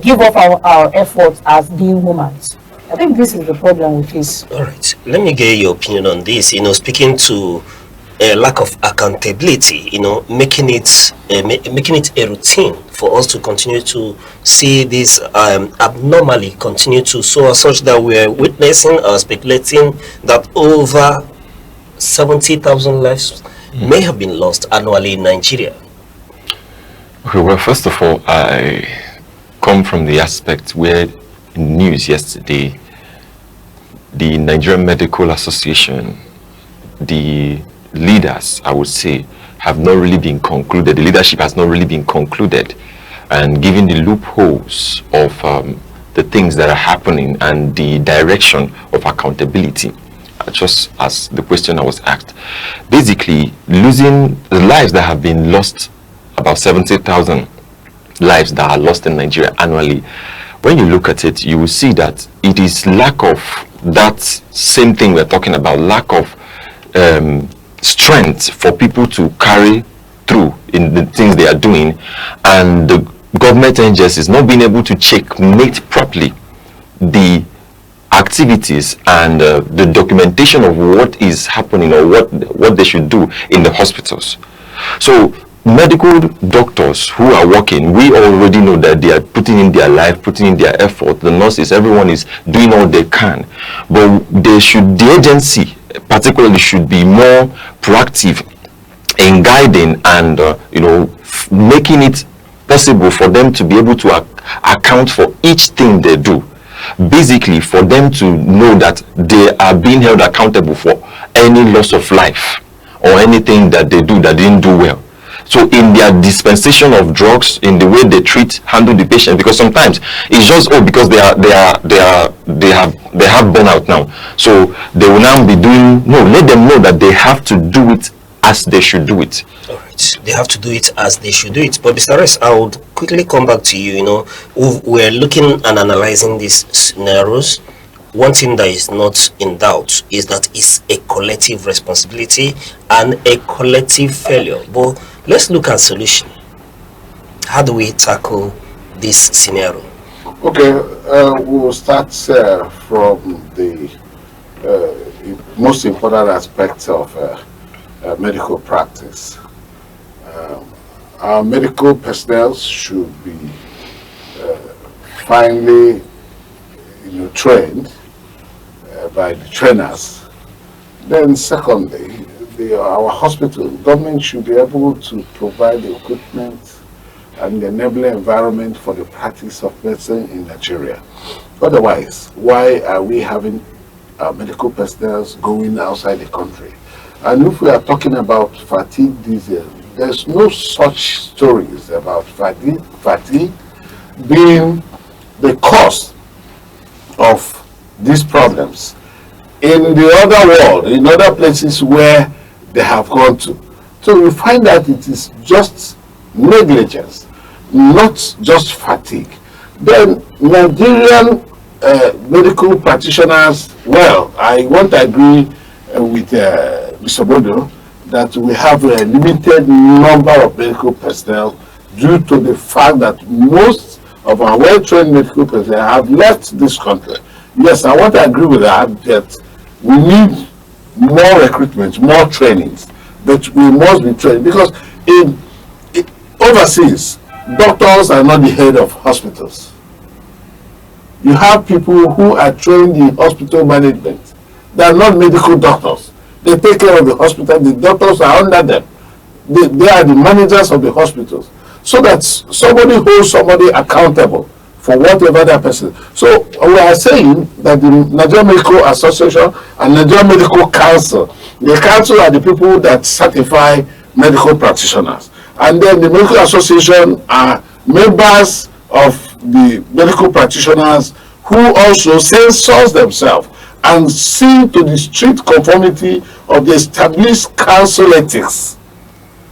give up our efforts as being humans. I think this is the problem we face. All right, let me get your opinion on this. You know, speaking to a lack of accountability, making it a routine for us to continue to see this abnormally continue to soar, such that we're witnessing or speculating that over 70,000 lives may have been lost annually in Nigeria? Okay, well, first of all, I come from the aspect where in news yesterday, the Nigerian Medical Association, the leaders, I would say, have not really been concluded. The leadership has not really been concluded, and given the loopholes of the things that are happening and the direction of accountability, just as the question I was asked, basically losing the lives that have been lost, about 70,000 lives that are lost in Nigeria annually. When you look at it, you will see that it is lack of that same thing we're talking about, lack of strength for people to carry through in the things they are doing, and the government agencies not being able to checkmate properly the activities and the documentation of what is happening or what they should do in the hospitals. So medical doctors who are working, we already know that they are putting in their life, putting in their effort. The nurses, everyone is doing all they can, but the agency particularly should be more proactive in guiding and making it possible for them to be able to account for each thing they do, basically for them to know that they are being held accountable for any loss of life or anything that they do that didn't do well. So in their dispensation of drugs, in the way they handle the patient, because sometimes it's just because they have burnout now, so they will now be doing. No, let them know that they have to do it as they should do it. All right, they have to do it as they should do it. But Mr. Rest, I would quickly come back to you. We're looking and analyzing these scenarios. One thing that is not in doubt is that it's a collective responsibility and a collective failure. But let's look at solution. How do we tackle this scenario? Okay, we'll start from the most important aspects of medical practice. Our medical personnel should be finally trained by the trainers. Then secondly, our hospital government should be able to provide the equipment and the enabling environment for the practice of medicine in Nigeria. Otherwise, why are we having medical personnel going outside the country? And if we are talking about fatigue disease, there's no such stories about fatigue being the cause of these problems in the other world, in other places where they have gone to. So we find that it is just negligence, not just fatigue. Then Nigerian medical practitioners, well, I won't agree with Mr. Bodo that we have a limited number of medical personnel due to the fact that most of our well-trained medical personnel have left this country. Yes, I want to agree with that we need more recruitment, more trainings, but we must be trained because overseas, doctors are not the head of hospitals. You have people who are trained in hospital management. They are not medical doctors. They take care of the hospital. The doctors are under them. They are the managers of the hospitals. So that somebody holds somebody accountable for whatever that person. So we are saying that the Nigerian Medical Association and Nigerian Medical Council, the council are the people that certify medical practitioners. And then the Medical Association are members of the medical practitioners who also censors themselves and see to the strict conformity of the established council ethics,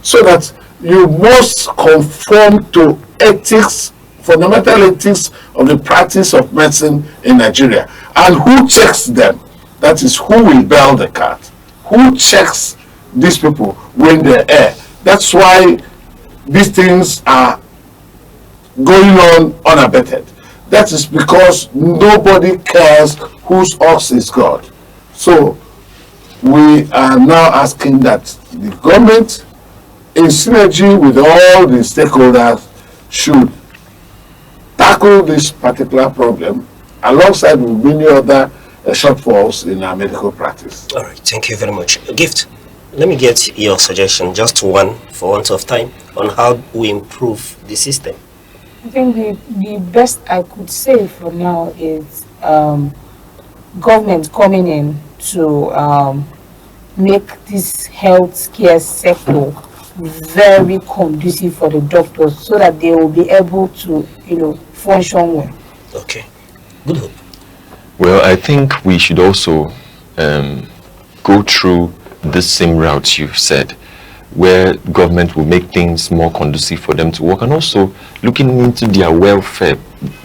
so that you must conform to ethics, fundamental ethics of the practice of medicine in Nigeria. And who checks them? That is, who will bail the cat? Who checks these people when they're there? That's why these things are going on unabated. That is because nobody cares whose ox is God. So we are now asking that the government, in synergy with all the stakeholders, should tackle this particular problem alongside with many other shortfalls in our medical practice. All right, thank you very much. Gift, let me get your suggestion, just one for want of time, on how we improve the system. I think the best I could say for now is government coming in to make this healthcare sector very conducive for the doctors so that they will be able to, function well. Okay, good hope. Well, I think we should also go through this same route you've said, where government will make things more conducive for them to work, and also looking into their welfare,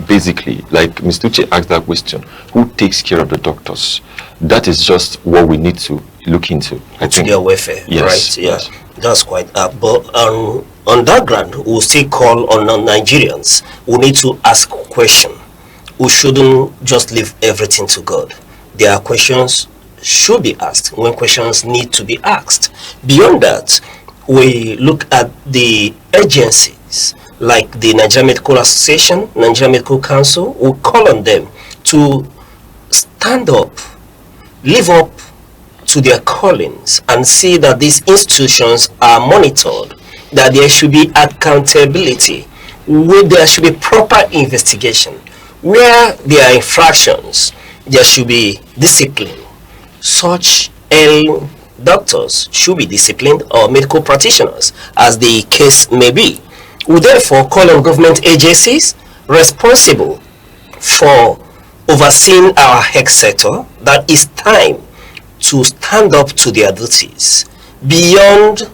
basically. Like Mr. Uche asked that question, who takes care of the doctors? That is just what we need to look into. I think their welfare, yes, right? Yeah, yes. That's quite up. But on that ground, we'll still call on Nigerians. We need to ask a question. We shouldn't just leave everything to God. There are questions should be asked when questions need to be asked. Beyond that, we look at the agencies like the Nigerian Medical Association, Nigerian Medical Council. We call on them to stand up, live up to their callings, and see that these institutions are monitored, that there should be accountability, where there should be proper investigation. Where there are infractions, there should be discipline. Such doctors should be disciplined, or medical practitioners, as the case may be. We therefore call on government agencies responsible for overseeing our health sector that it's time to stand up to their duties. Beyond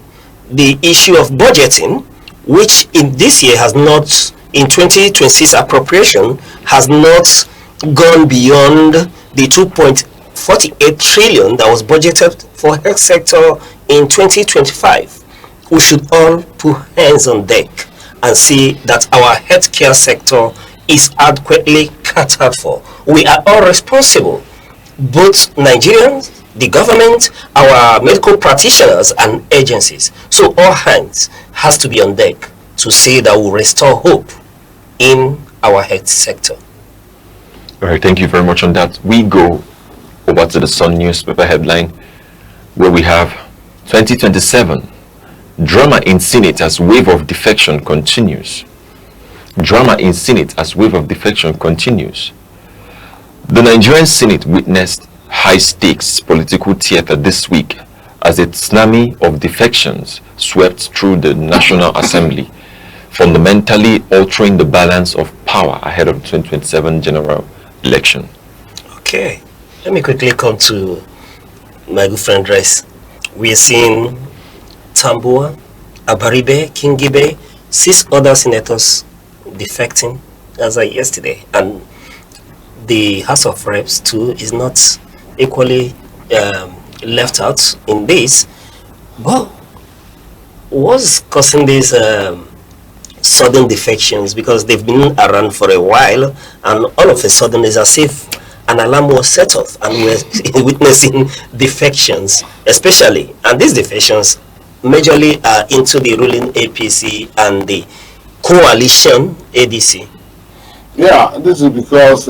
the issue of budgeting, which in this year has not, in 2026 appropriation, has not gone beyond the 2.48 trillion that was budgeted for health sector in 2025. We should all put hands on deck and see that our healthcare sector is adequately catered for. We are all responsible, both Nigerians, the government, our medical practitioners and agencies. So all hands has to be on deck to see that we restore hope in our health sector. All right, thank you very much on that. We go over to the Sun newspaper headline, where we have 2027 drama in Senate as wave of defection continues. Drama in Senate as wave of defection continues. The Nigerian Senate witnessed high-stakes political theater this week as a tsunami of defections swept through the National Assembly, fundamentally altering the balance of power ahead of the 2027 general election. Okay, let me quickly come to my good friend Rice. We are seeing Tambua, Abaribe, Kingibe, 6 other senators defecting as of yesterday, and the House of Reps too is not equally left out in this. But what's causing these sudden defections? Because they've been around for a while, and all of a sudden it's as if an alarm was set off, and we're witnessing defections, especially, and these defections majorly are into the ruling APC and the coalition ADC. Yeah, this is because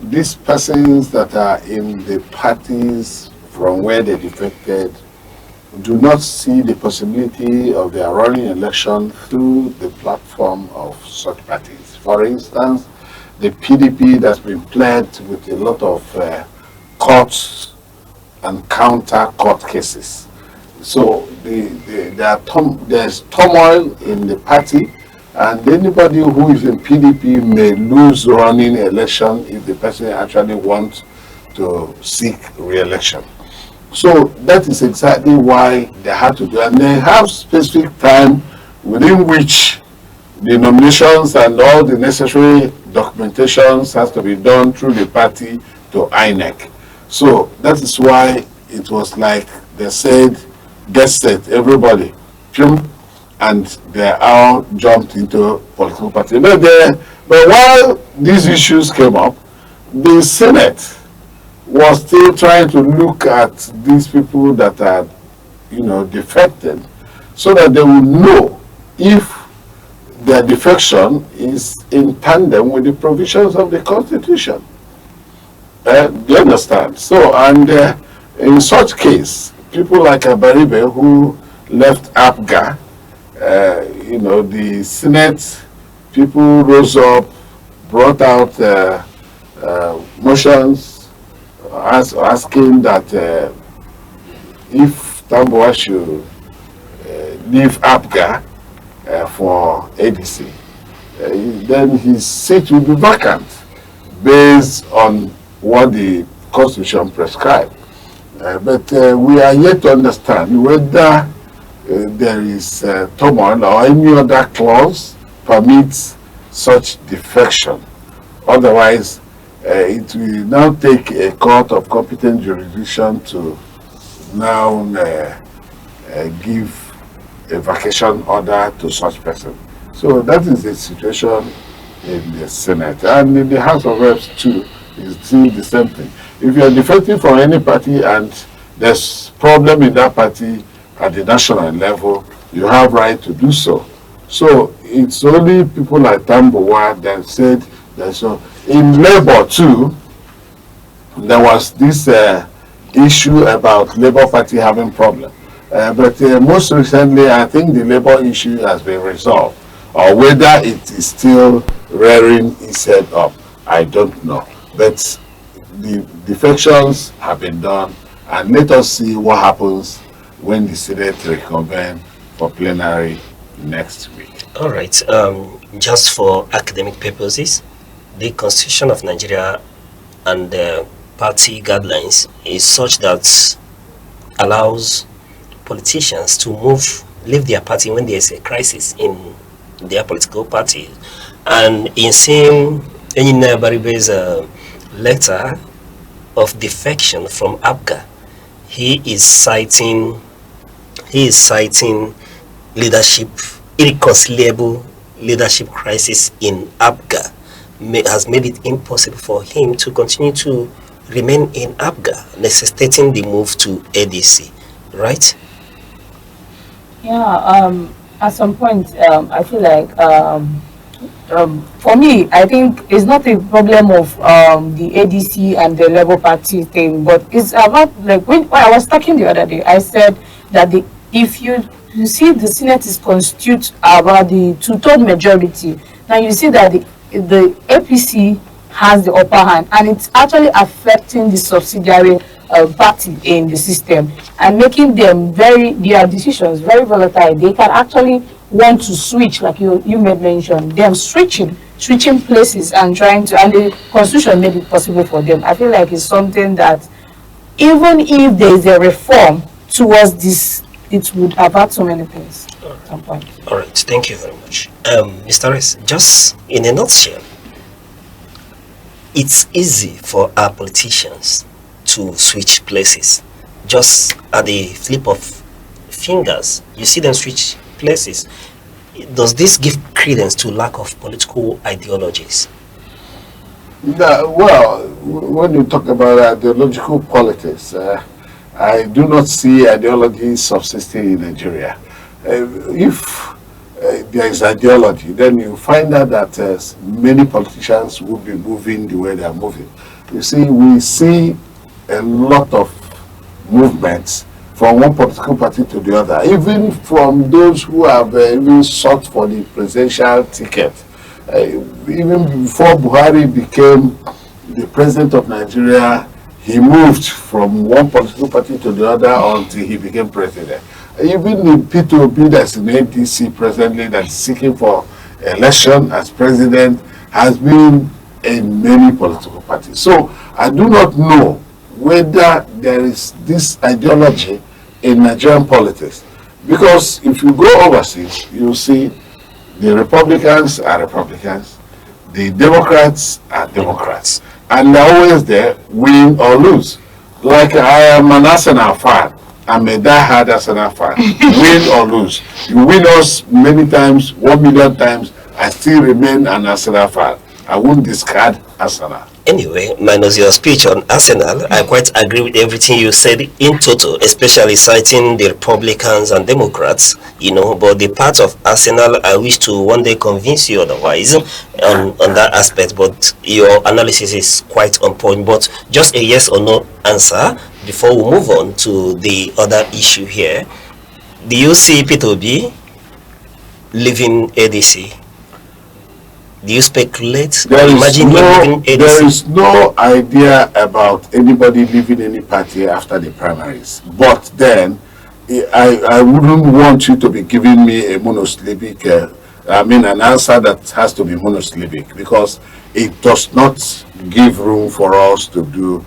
these persons that are in the parties from where they defected do not see the possibility of their running election through the platform of such parties. For instance, the PDP that's been plagued with a lot of courts and counter-court cases. So there's turmoil in the party, and anybody who is in PDP may lose running election if the person actually wants to seek re-election. So that is exactly why they have to do, and they have specific time within which the nominations and all the necessary documentations has to be done through the party to ANEKE. So that is why it was like they said, get set, everybody, and they all jumped into political party. But while these issues came up, the Senate was still trying to look at these people that are, defected, so that they will know if their defection is in tandem with the provisions of the Constitution. Do you understand? So, and in such case, people like Abaribe, who left APGA, the Senate people rose up, brought out motions asking that if Tambuwa should leave APGA for ADC, then his seat will be vacant based on what the Constitution prescribes. But we are yet to understand whether there is turmoil or any other clause permits such defection. Otherwise, it will now take a court of competent jurisdiction to now give a vacation order to such person. So that is the situation in the Senate. And in the House of Reps too, is still the same thing. If you are defecting from any party and there's problem in that party at the national level, you have right to do so. So it's only people like Tambuwa that said that. So in Labour too, there was this issue about Labour Party having problem. But most recently, I think the Labour issue has been resolved. Or whether it is still rearing its head up, I don't know. But the defections have been done, and let us see what happens when the Senate reconvene for plenary next week. All right. Just for academic purposes, the Constitution of Nigeria and the party guidelines is such that allows politicians to leave their party when there is a crisis in their political party. And in seeing Engineer Baribe's letter of defection from APGA, he is citing leadership, irreconcilable leadership crisis in APGA has made it impossible for him to continue to remain in APGA, necessitating the move to ADC, right? Yeah, at some point, I feel like, for me, I think it's not a problem of the ADC and the Labour Party thing, but it's about, like, when I was talking the other day, I said that if you see the Senate is constituted about the two-third majority, now you see that the APC has the upper hand, and it's actually affecting the subsidiary party in the system and making them their decisions very volatile. They can actually want to switch, like you made mention, them switching places and trying to, and the Constitution made it possible for them. I feel like it's something that even if there is a reform towards this, it would avert so many things at some point. All right, thank you very much. Mr. Rez, just in a nutshell, it's easy for our politicians to switch places. Just at the flip of fingers, you see them switch places. Does this give credence to lack of political ideologies? Well, when you talk about ideological politics, I do not see ideology subsisting in Nigeria. If there is ideology, then you find out that many politicians will be moving the way they are moving. You see, we see a lot of movements from one political party to the other, even from those who have even sought for the presidential ticket. Even before Buhari became the president of Nigeria, he moved from one political party to the other until he became president. Even the P2B that's in ADC presently that's seeking for election as president has been in many political parties. So I do not know whether there is this ideology in Nigerian politics. Because if you go overseas, you see the Republicans are Republicans, the Democrats are Democrats, and they're always there, win or lose. Like I am an Arsenal fan, I'm a die-hard Arsenal fan, win or lose. You win us many times, 1 million times, I still remain an Arsenal fan. I won't discard Arsenal. Anyway, minus your speech on Arsenal, I quite agree with everything you said in total, especially citing the Republicans and Democrats, but the part of Arsenal, I wish to one day convince you otherwise on that aspect, but your analysis is quite on point. But just a yes or no answer before we move on to the other issue here. Do you see P2B leaving ADC? Do you speculate? There ADC? is no idea about anybody leaving any party after the primaries. But then, I wouldn't want you to be giving me a monosyllabic, an answer that has to be monosyllabic, because it does not give room for us to do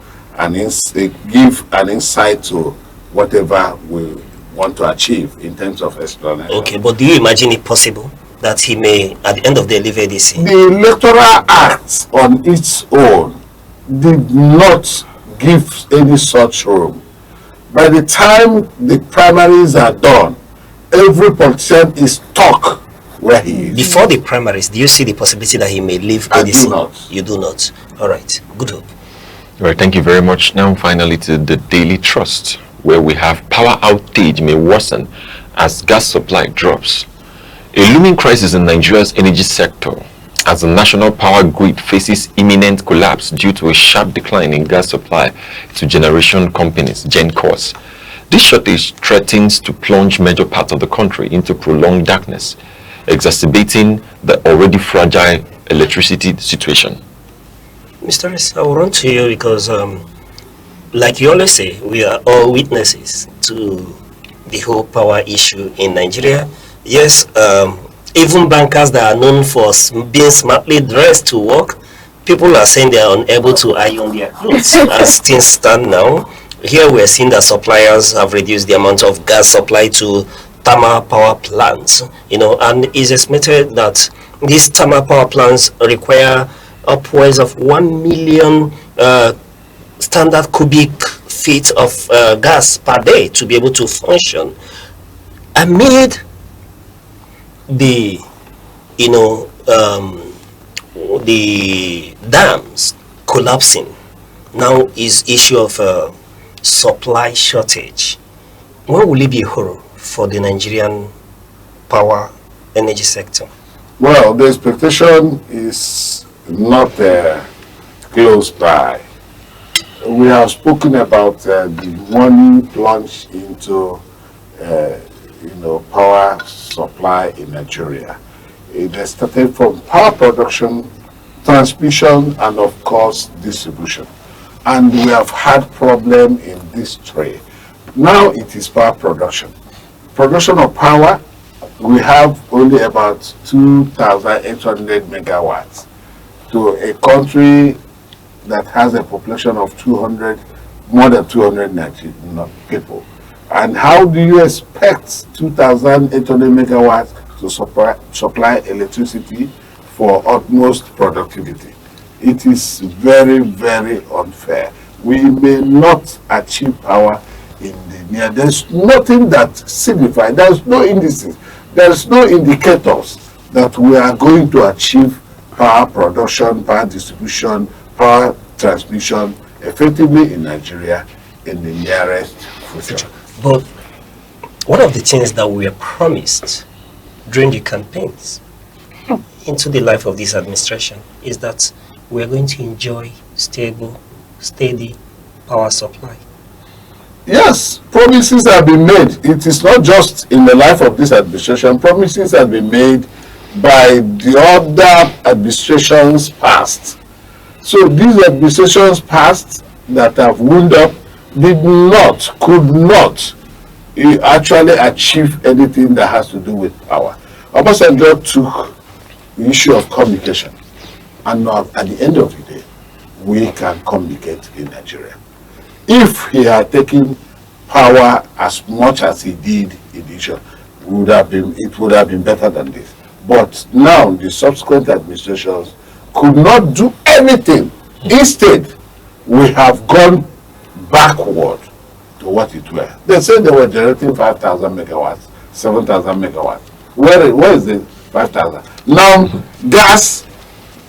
give an insight to whatever we want to achieve in terms of explanation. Okay, but do you imagine it possible that he may, at the end of the day, leave ADC? The Electoral Act on its own did not give any such room. By the time the primaries are done, every politician is stuck where he is. Before the primaries, do you see the possibility that he may leave ADC? I do not. You do not. All right. Good hope. All right, thank you very much. Now finally to the Daily Trust, where we have power outage may worsen as gas supply drops. A looming crisis in Nigeria's energy sector as the national power grid faces imminent collapse due to a sharp decline in gas supply to generation companies, GenCos. This shortage threatens to plunge major parts of the country into prolonged darkness, exacerbating the already fragile electricity situation. Mr. S, I will run to you because, like you always say, we are all witnesses to the whole power issue in Nigeria. Yes, even bankers that are known for being smartly dressed to work, people are saying they are unable to iron their clothes as things stand now. Here we are seeing that suppliers have reduced the amount of gas supply to thermal power plants, and it's estimated that these thermal power plants require upwards of 1 million standard cubic feet of gas per day to be able to function. Amid the the dams collapsing, now is issue of supply shortage. When will it be a horror for the Nigerian power energy sector? Well, the expectation is not close by. We have spoken about the money plunged into power supply in Nigeria. It has started from power production, transmission, and of course distribution. And we have had problem in this three. Now it is power production. Production of power, we have only about 2,800 megawatts to a country that has a population of more than 290 people. And how do you expect 2,800 megawatts to supply electricity for utmost productivity? It is very, very unfair. We may not achieve power in the near. There's nothing that signifies, there's no indices, there's no indicators that we are going to achieve power production, power distribution, power transmission effectively in Nigeria in the nearest future. But one of the things that we were promised during the campaigns into the life of this administration is that we are going to enjoy stable, steady power supply. Yes, promises have been made. It is not just in the life of this administration. Promises have been made by the other administrations past. So these administrations past that have wound up could not actually achieve anything that has to do with power. Obasanjo took the issue of communication, and now at the end of the day, we can communicate in Nigeria. If he had taken power as much as he did in the issue, it would have been better than this. But now the subsequent administrations could not do anything. Instead, we have gone backward to what it were. They said they were generating 5,000 megawatts, 7,000 megawatts. Where is the 5,000? Now, gas,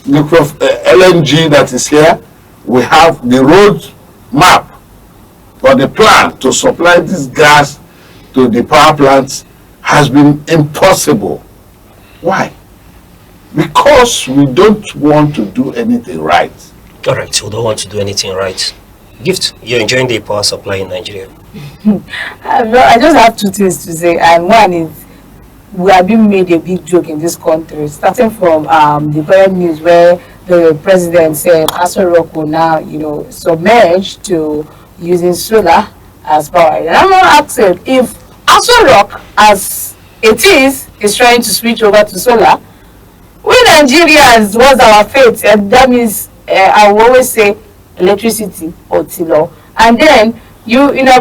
LNG that is here, we have the road map or the plan to supply this gas to the power plants has been impossible. Why? Because we don't want to do anything right. All right, we don't want to do anything right. Gift, you're enjoying the power supply in Nigeria. I just have two things to say, and one is we are being made a big joke in this country, starting from the current news where the president said Aso Rock will now, submerge to using solar as power. And I'm not asking if Aso Rock, as it is trying to switch over to solar. We Nigerians, what's our fate? And that means I will always say electricity or tilo. And then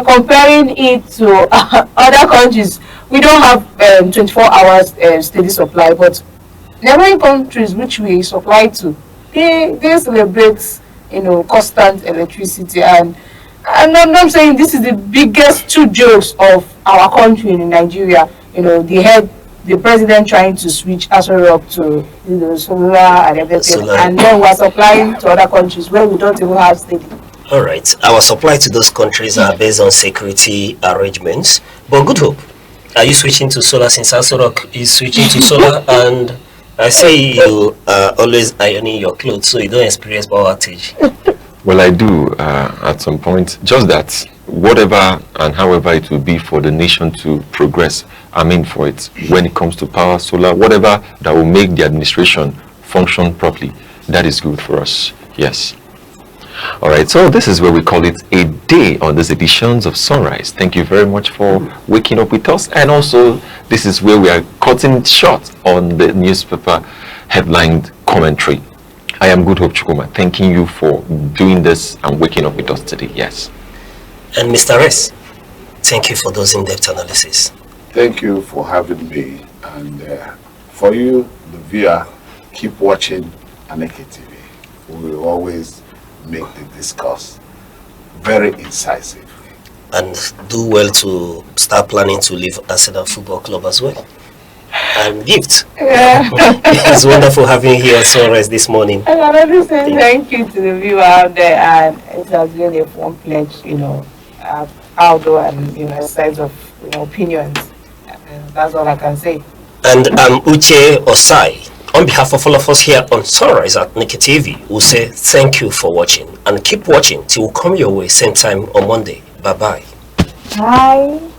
comparing it to other countries, we don't have 24 hours steady supply, but neighboring countries which we supply to, they celebrate constant electricity. And I'm saying this is the biggest two jokes of our country in Nigeria. The president trying to switch Aso Rock to solar and everything, and then we're supplying to other countries where we don't even have steady. All right, our supply to those countries are based on security arrangements. But Good Hope, are you switching to solar since Aso Rock is switching to solar? And I say you are always ironing your clothes so you don't experience power outage. Well, I do at some point. Just that, whatever and however it will be for the nation to progress, I'm in for it. When it comes to power, solar, whatever that will make the administration function properly, that is good for us. Yes. All right, so this is where we call it a day on this editions of Sunrise. Thank you very much for waking up with us. And also, this is where we are cutting short on the newspaper headlined commentary. I am Good Hope Chukuma, thanking you for doing this and waking up with us today. Yes. And Mr. S, thank you for those in-depth analysis. Thank you for having me. And for you, the viewer, keep watching ANEKE TV. We will always make the discourse very incisively. And do well to start planning to leave Arsenal Football Club as well. And Gift. Yeah. It's wonderful having you here at Sunrise this morning. I want to say thank you to the viewer out there, and it has been a fun pledge, outdoor and exercise of opinions. And that's all I can say. And Uche Osai, on behalf of all of us here on Sunrise at ANEKE TV, will say thank you for watching and keep watching till we come your way same time on Monday. Bye-bye. Bye.